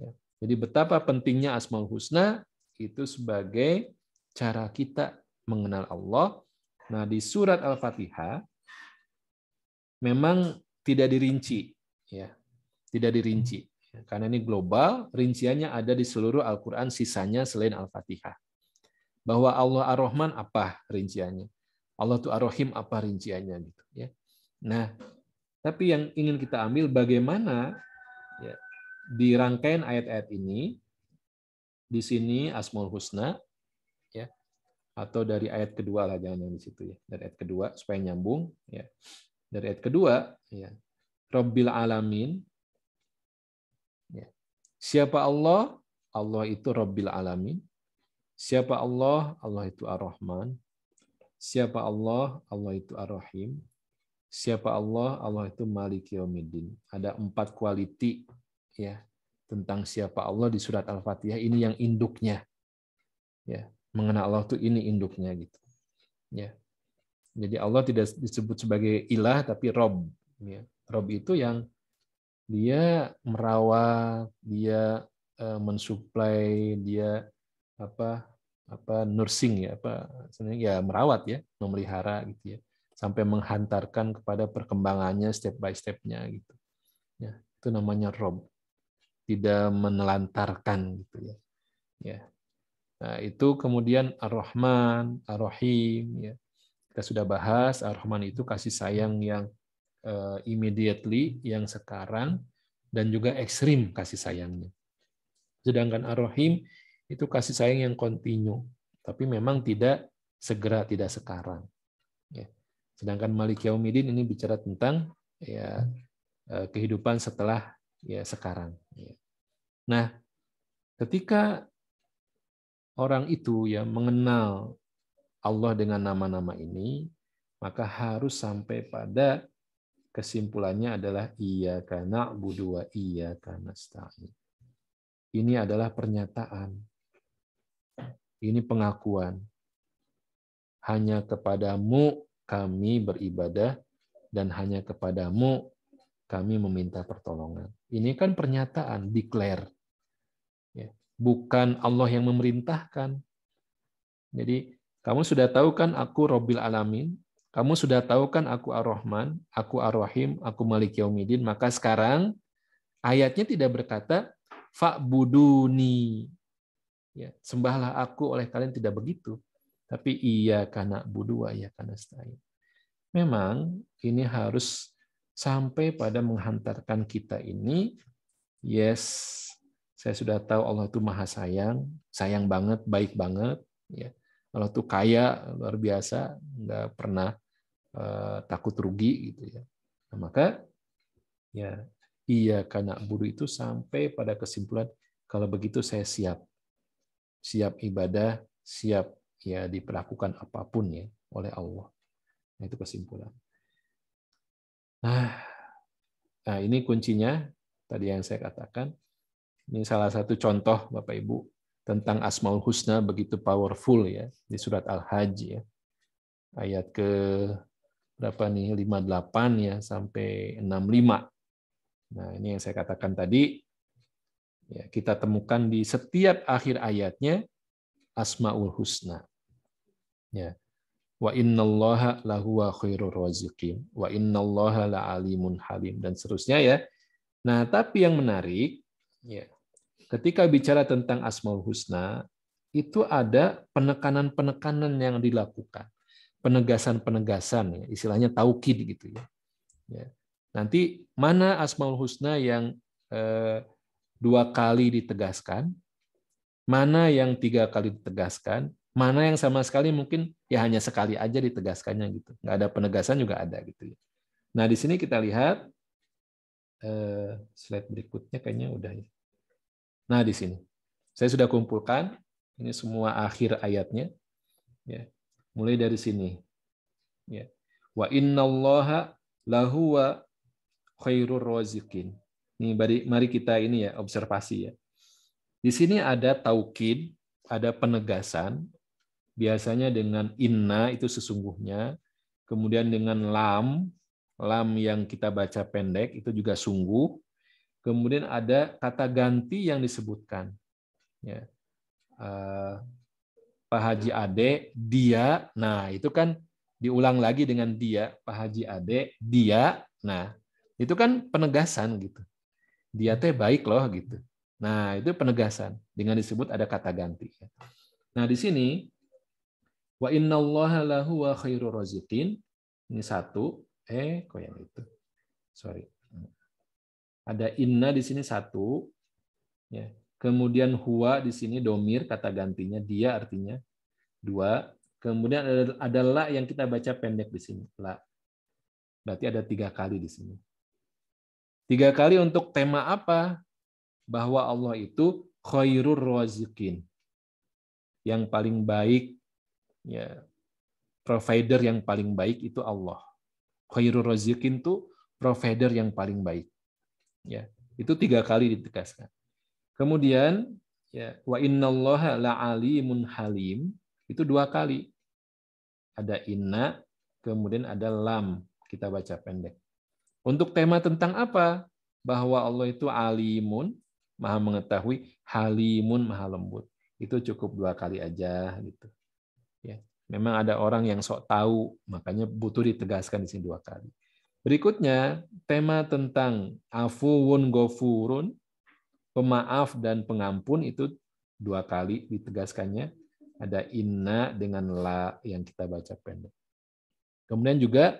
Ya. Jadi betapa pentingnya Asmaul Husna itu sebagai cara kita mengenal Allah. Nah, di surat Al-Fatihah memang tidak dirinci, ya, tidak dirinci, karena ini global, rinciannya ada di seluruh Al-Quran, sisanya selain Al-Fatihah. Bahwa Allah Ar-Rahman apa rinciannya, Allah itu Ar-Rahim apa rinciannya, gitu, ya. Nah, tapi yang ingin kita ambil bagaimana ya, di rangkaian ayat-ayat ini, di sini Asmaul Husna, ya, atau dari ayat kedua lah, jangan yang di situ ya, dari ayat kedua supaya nyambung, ya. Dari ayat kedua, ya, Rabbil Alamin. Ya. Siapa Allah? Allah itu Rabbil Alamin. Siapa Allah? Allah itu Ar-Rahman. Siapa Allah? Allah itu Ar-Rahim. Siapa Allah? Allah itu Maliki Yaumiddin. Ada 4 quality ya tentang siapa Allah di surat Al-Fatihah. Ini yang induknya. Ya, mengenal Allah itu ini induknya gitu. Ya. Jadi Allah tidak disebut sebagai ilah tapi Rob. Ya. Rob itu yang dia merawat, dia mensuplai, dia nursing ya, ya merawat ya, memelihara gitu ya, sampai menghantarkan kepada perkembangannya step by step-nya gitu. Ya, itu namanya Rob. Tidak menelantarkan gitu ya. Ya. Nah, itu kemudian Ar-Rahman, Ar-Rahim ya. Kita sudah bahas Ar-Rahman itu kasih sayang yang immediately, yang sekarang, dan juga ekstrim kasih sayangnya. Sedangkan Ar-Rahim itu kasih sayang yang kontinu, tapi memang tidak segera, tidak sekarang. Ya. Sedangkan Malik Yaumiddin ini bicara tentang ya kehidupan setelah ya sekarang. Ya. Nah, ketika orang itu ya mengenal Allah dengan nama-nama ini, maka harus sampai pada kesimpulannya adalah iyyaka na'budu wa iyyaka nasta'in. Ini adalah pernyataan. Ini pengakuan. Hanya kepadamu kami beribadah dan hanya kepadamu kami meminta pertolongan. Ini kan pernyataan, declare. Bukan Allah yang memerintahkan. Jadi kamu sudah tahu kan aku Rabbil Alamin, kamu sudah tahu kan aku Ar-Rahman, aku Ar-Rahim, aku Malik Yaumiddin, maka sekarang ayatnya tidak berkata fa'buduni. Ya, sembahlah aku oleh kalian, tidak begitu. Tapi iyyaka na'budu wa iyyaka nasta'in. Memang ini harus sampai pada menghantarkan kita ini, yes, saya sudah tahu Allah itu maha sayang, sayang banget, baik banget, ya. Allah itu kaya, luar biasa, nggak pernah takut rugi gitu ya. Nah, maka ya iyyaka na'budu itu sampai pada kesimpulan kalau begitu saya siap ibadah, siap ya diperlakukan apapun ya oleh Allah. Nah, itu kesimpulan. Nah, ini kuncinya tadi yang saya katakan. Ini salah satu contoh Bapak Ibu tentang Asmaul Husna begitu powerful ya di surat Al-Hajj ya. Ayat ke berapa nih? 58 ya sampai 65 Nah, ini yang saya katakan tadi, ya, kita temukan di setiap akhir ayatnya Asmaul Husna. Ya. Wa innallaha lahuwa khairur raziqin wa innallaha la'alimun halim dan seterusnya ya. Nah, tapi yang menarik ya, ketika bicara tentang Asmaul Husna itu ada penekanan-penekanan yang dilakukan. Penegasan-penegasan ya, istilahnya taukid gitu ya. Ya. Nanti mana Asmaul Husna yang 2 kali ditegaskan, mana yang 3 kali ditegaskan, mana yang sama sekali mungkin ya hanya sekali aja ditegaskannya gitu. Nggak ada penegasan juga ada gitu ya. Nah di sini kita lihat slide berikutnya kayaknya udah ya. Nah di sini saya sudah kumpulkan ini semua akhir ayatnya ya. Mulai dari sini ya. Wa innallaha lahuwa khairur raziqin. Nih mari kita ini ya observasi ya. Di sini ada taukid, ada penegasan, biasanya dengan inna itu sesungguhnya, kemudian dengan lam yang kita baca pendek itu juga sungguh, kemudian ada kata ganti yang disebutkan. Ya. Pak Haji Ade, dia, nah itu kan diulang lagi dengan dia, Pak Haji Ade, dia, nah itu kan penegasan gitu. Dia teh baik loh gitu. Nah, itu penegasan dengan disebut ada kata ganti. Nah, di sini wa innallaha lahu wa khairur raziqin. Ini satu, kok yang itu. Sorry. Ada inna di sini satu, ya. Kemudian huwa di sini domir kata gantinya dia artinya 2. Kemudian ada la yang kita baca pendek di sini, la. Berarti ada 3 kali di sini. 3 kali untuk tema apa? Bahwa Allah itu khairur raziqin. Yang paling baik ya, provider yang paling baik itu Allah. Khairur raziqin itu provider yang paling baik. Ya, itu 3 kali ditegaskan. Kemudian ya wa innallaha la'alimun halim itu 2 kali. Ada inna, kemudian ada lam, kita baca pendek. Untuk tema tentang apa? Bahwa Allah itu alimun, maha mengetahui, halimun, maha lembut. Itu cukup 2 kali aja gitu. Ya, memang ada orang yang sok tahu, makanya butuh ditegaskan di sini 2 kali. Berikutnya, tema tentang afuwun ghafurun, pemaaf dan pengampun itu 2 kali ditegaskannya. Ada inna dengan la yang kita baca pendek. Kemudian juga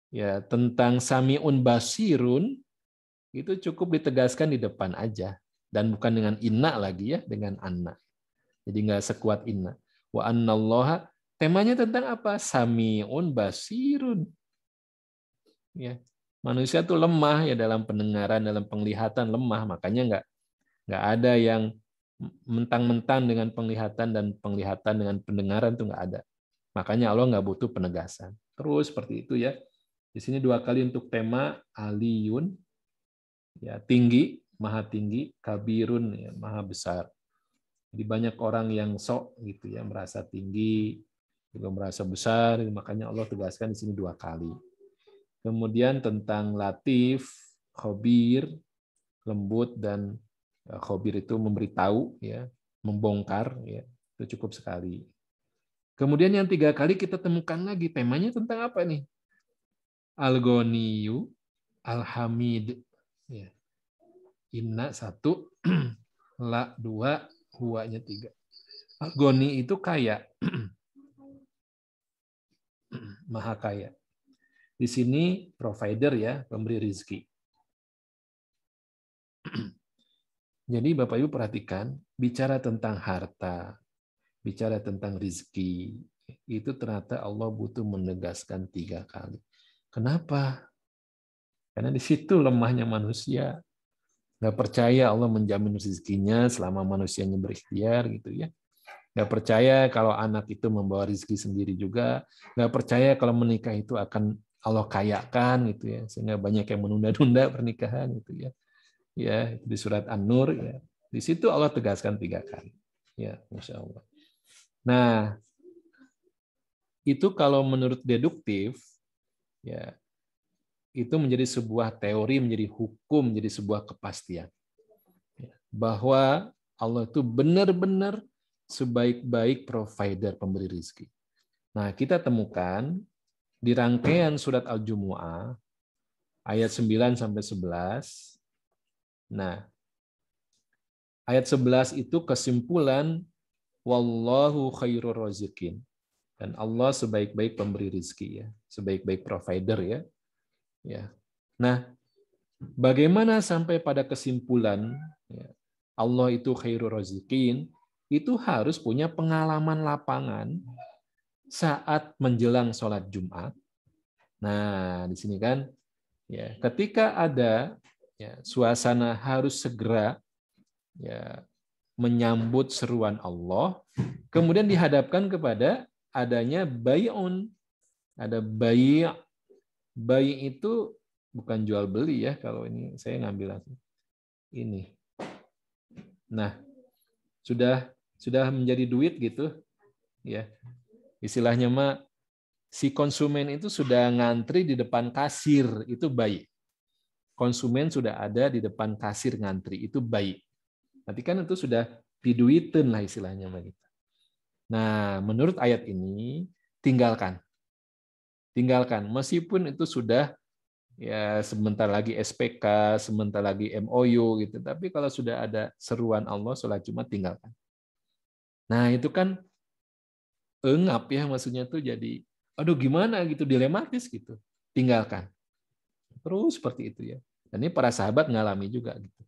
ya tentang samiun basirun itu cukup ditegaskan di depan aja dan bukan dengan inna lagi ya, dengan anna. Jadi nggak sekuat inna. Wa annallaha temanya tentang apa? Samiun basirun. Ya. Manusia tuh lemah ya dalam pendengaran, dalam penglihatan lemah, makanya nggak ada yang mentang-mentang dengan penglihatan dengan pendengaran tuh nggak ada. Makanya Allah nggak butuh penegasan. Terus seperti itu ya. Di sini 2 kali untuk tema aliyun, ya tinggi, maha tinggi, kabirun, ya, maha besar. Jadi banyak orang yang sok gitu ya, merasa tinggi, juga merasa besar, makanya Allah tegaskan di sini 2 kali. Kemudian tentang latif, khabir, lembut dan khabir itu memberitahu ya, membongkar ya, itu cukup sekali. Kemudian yang 3 kali kita temukan lagi temanya tentang apa nih? Al-Ghaniyu, Al-Hamid. Ya. Inna 1, la 2, huwanya 3. Al-Ghani itu kaya. Maha kaya. Di sini provider ya, pemberi rezeki. Jadi Bapak Ibu perhatikan, bicara tentang harta, bicara tentang rezeki, itu ternyata Allah butuh menegaskan 3 kali. Kenapa? Karena di situ lemahnya manusia. Nggak percaya Allah menjamin rezekinya selama manusianya berikhtiar gitu ya. Nggak percaya kalau anak itu membawa rezeki sendiri juga. Nggak percaya kalau menikah itu akan Allah kayakan gitu ya. Sehingga banyak yang menunda-nunda pernikahan gitu ya. Ya, di surat An-Nur ya. Di situ Allah tegaskan 3 kali. Ya, Masya Allah. Nah, itu kalau menurut deduktif ya itu menjadi sebuah teori, menjadi hukum, menjadi sebuah kepastian. Bahwa Allah itu benar-benar sebaik-baik provider pemberi rezeki. Nah, kita temukan di rangkaian surat Al-Jumu'ah ayat 9 sampai 11. Nah, ayat 11 itu kesimpulan wallahu khairur raziqin. Dan Allah sebaik-baik pemberi rezeki ya, sebaik-baik provider ya. Ya. Nah, bagaimana sampai pada kesimpulan ya, Allah itu khairur raziqin, itu harus punya pengalaman lapangan saat menjelang sholat Jumat. Nah, di sini kan ya, ketika ada ya, suasana harus segera ya, menyambut seruan Allah, kemudian dihadapkan kepada adanya bai'un. Ada bai'. Bai' itu bukan jual beli ya, kalau ini saya ngambil langsung. Ini. Nah, sudah menjadi duit gitu ya. Istilahnya mah si konsumen itu sudah ngantri di depan kasir, itu bai'. Konsumen sudah ada di depan kasir ngantri, itu bai'. Nanti kan itu sudah diduitin lah istilahnya begitu. Nah, menurut ayat ini tinggalkan. Tinggalkan meskipun itu sudah ya sebentar lagi SPK, sebentar lagi MOU gitu. Tapi kalau sudah ada seruan Allah sholat Jumat tinggalkan. Nah, itu kan engap ya maksudnya tuh jadi aduh gimana gitu dilematis gitu. Tinggalkan. Terus seperti itu ya. Dan ini para sahabat ngalami juga gitu.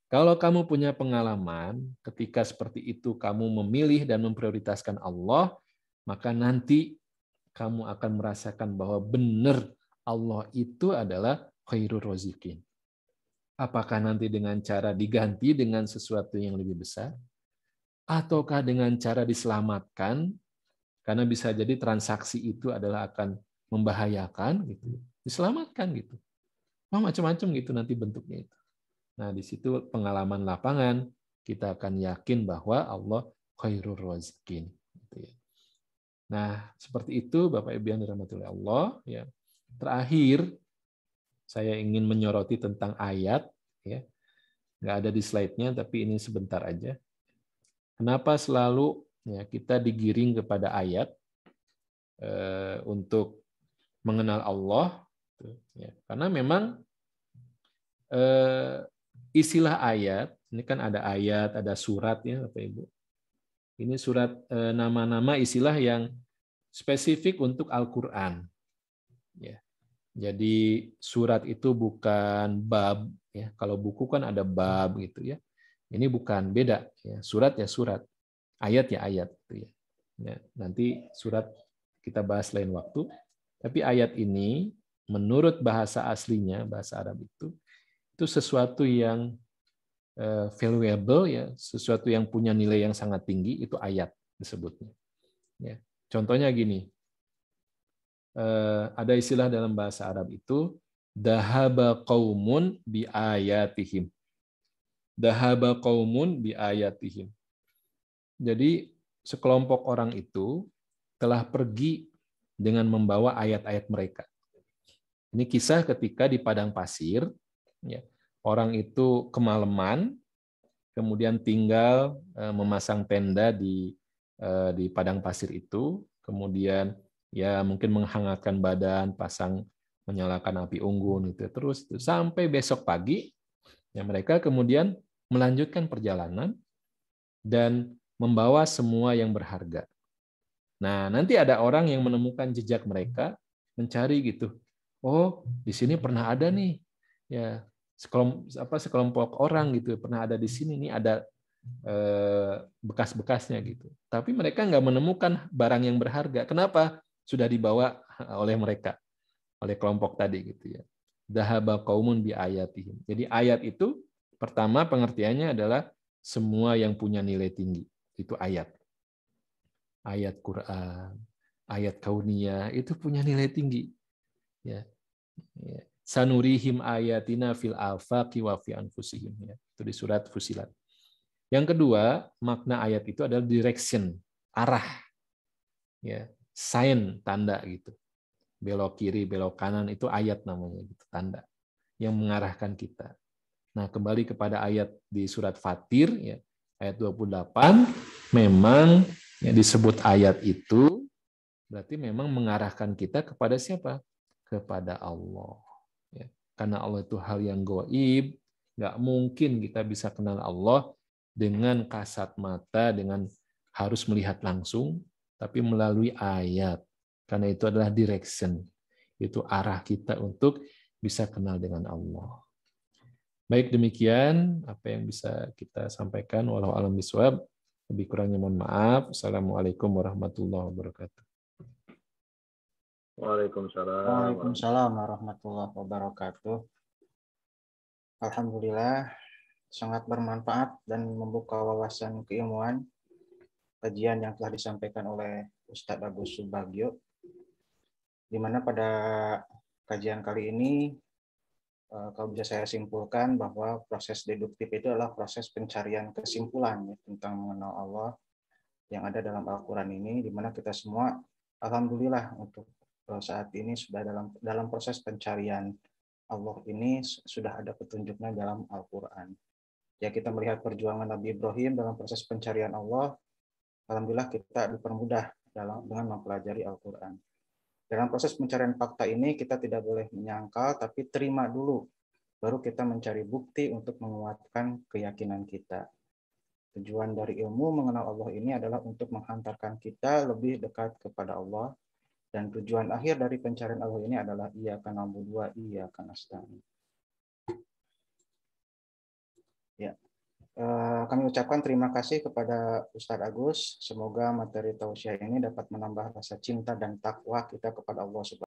Kalau kamu punya pengalaman ketika seperti itu kamu memilih dan memprioritaskan Allah, maka nanti kamu akan merasakan bahwa benar Allah itu adalah khairur raziqin. Apakah nanti dengan cara diganti dengan sesuatu yang lebih besar? Ataukah dengan cara diselamatkan? Karena bisa jadi transaksi itu adalah akan membahayakan, gitu. Diselamatkan gitu. Macam-macam gitu nanti bentuknya itu. Nah, di situ pengalaman lapangan kita akan yakin bahwa Allah khairur raziqin. Gitu ya. Nah, seperti itu Bapak Ibu yang dirahmati oleh Allah. Ya. Terakhir, saya ingin menyoroti tentang ayat. Ya. Nggak ada di slide-nya, tapi ini sebentar aja. Kenapa selalu ya, kita digiring kepada ayat untuk mengenal Allah? Ya. Karena memang istilah ayat, ini kan ada ayat, ada surat ya Bapak Ibu. Ini surat nama-nama istilah yang spesifik untuk Al-Qur'an. Ya. Jadi surat itu bukan bab ya. Kalau buku kan ada bab gitu ya. Ini bukan, beda ya. Surat ya surat, ayat ya ayat gitu ya. Ya, nanti surat kita bahas lain waktu. Tapi ayat ini menurut bahasa aslinya, bahasa Arab itu sesuatu yang valuable ya, sesuatu yang punya nilai yang sangat tinggi, itu ayat disebutnya. Ya. Contohnya gini, ada istilah dalam bahasa Arab itu dahaba qaumun bi ayatihim. Dahaba qaumun bi ayatihim. Jadi sekelompok orang itu telah pergi dengan membawa ayat-ayat mereka. Ini kisah ketika di padang pasir, ya. Orang itu kemalaman, kemudian tinggal memasang tenda di padang pasir itu, kemudian ya mungkin menghangatkan badan, menyalakan api unggun gitu, terus sampai besok pagi, ya mereka kemudian melanjutkan perjalanan dan membawa semua yang berharga. Nah, nanti ada orang yang menemukan jejak mereka, mencari gitu. Oh, di sini pernah ada nih, ya. Sekelompok orang gitu pernah ada di sini, nih ada bekas-bekasnya gitu. Tapi mereka nggak menemukan barang yang berharga. Kenapa? Sudah dibawa oleh mereka, oleh kelompok tadi gitu ya. Dahaba qaumun bi ayatihim. Jadi ayat itu pertama pengertiannya adalah semua yang punya nilai tinggi. Itu ayat. Ayat Quran, ayat kauniyah itu punya nilai tinggi. Ya. Ya. Sanurihim ayatina fil afaqi wa fi anfusihim, ya. Itu di surat Fusilat. Yang kedua, makna ayat itu adalah direction, arah. Ya, sign, tanda gitu. belok kiri, belok kanan, itu ayat namanya, gitu, tanda yang mengarahkan kita. Nah, kembali kepada ayat di surat Fatir, ya, ayat 28, memang yang disebut ayat itu berarti memang mengarahkan kita kepada siapa? Kepada Allah. Ya. Karena Allah itu hal yang gaib, nggak mungkin kita bisa kenal Allah dengan kasat mata, dengan harus melihat langsung, tapi melalui ayat. Karena itu adalah direction, itu arah kita untuk bisa kenal dengan Allah. Baik, demikian apa yang bisa kita sampaikan. Wallahu a'lam bishawab. Lebih kurangnya mohon maaf. Assalamualaikum warahmatullahi wabarakatuh. Waalaikumsalam. Waalaikumsalam warahmatullahi wabarakatuh. Alhamdulillah, sangat bermanfaat dan membuka wawasan keilmuan kajian yang telah disampaikan oleh Ustadz Agus Subagio, di mana pada kajian kali ini kalau bisa saya simpulkan bahwa proses deduktif itu adalah proses pencarian kesimpulan ya, tentang mengenal Allah yang ada dalam Al-Quran ini, di mana kita semua alhamdulillah untuk saat ini sudah dalam proses pencarian Allah ini sudah ada petunjuknya dalam Al-Quran. Ya, kita melihat perjuangan Nabi Ibrahim dalam proses pencarian Allah, alhamdulillah kita dipermudah dengan mempelajari Al-Quran. Dalam proses pencarian fakta ini kita tidak boleh menyangkal, tapi terima dulu, baru kita mencari bukti untuk menguatkan keyakinan kita. Tujuan dari ilmu mengenal Allah ini adalah untuk menghantarkan kita lebih dekat kepada Allah, dan tujuan akhir dari pencarian Allah ini adalah iyyaka na'budu wa iyyaka nasta'in. Ya. Kami ucapkan terima kasih kepada Ustadz Agus. Semoga materi tausiah ini dapat menambah rasa cinta dan takwa kita kepada Allah Subhanahu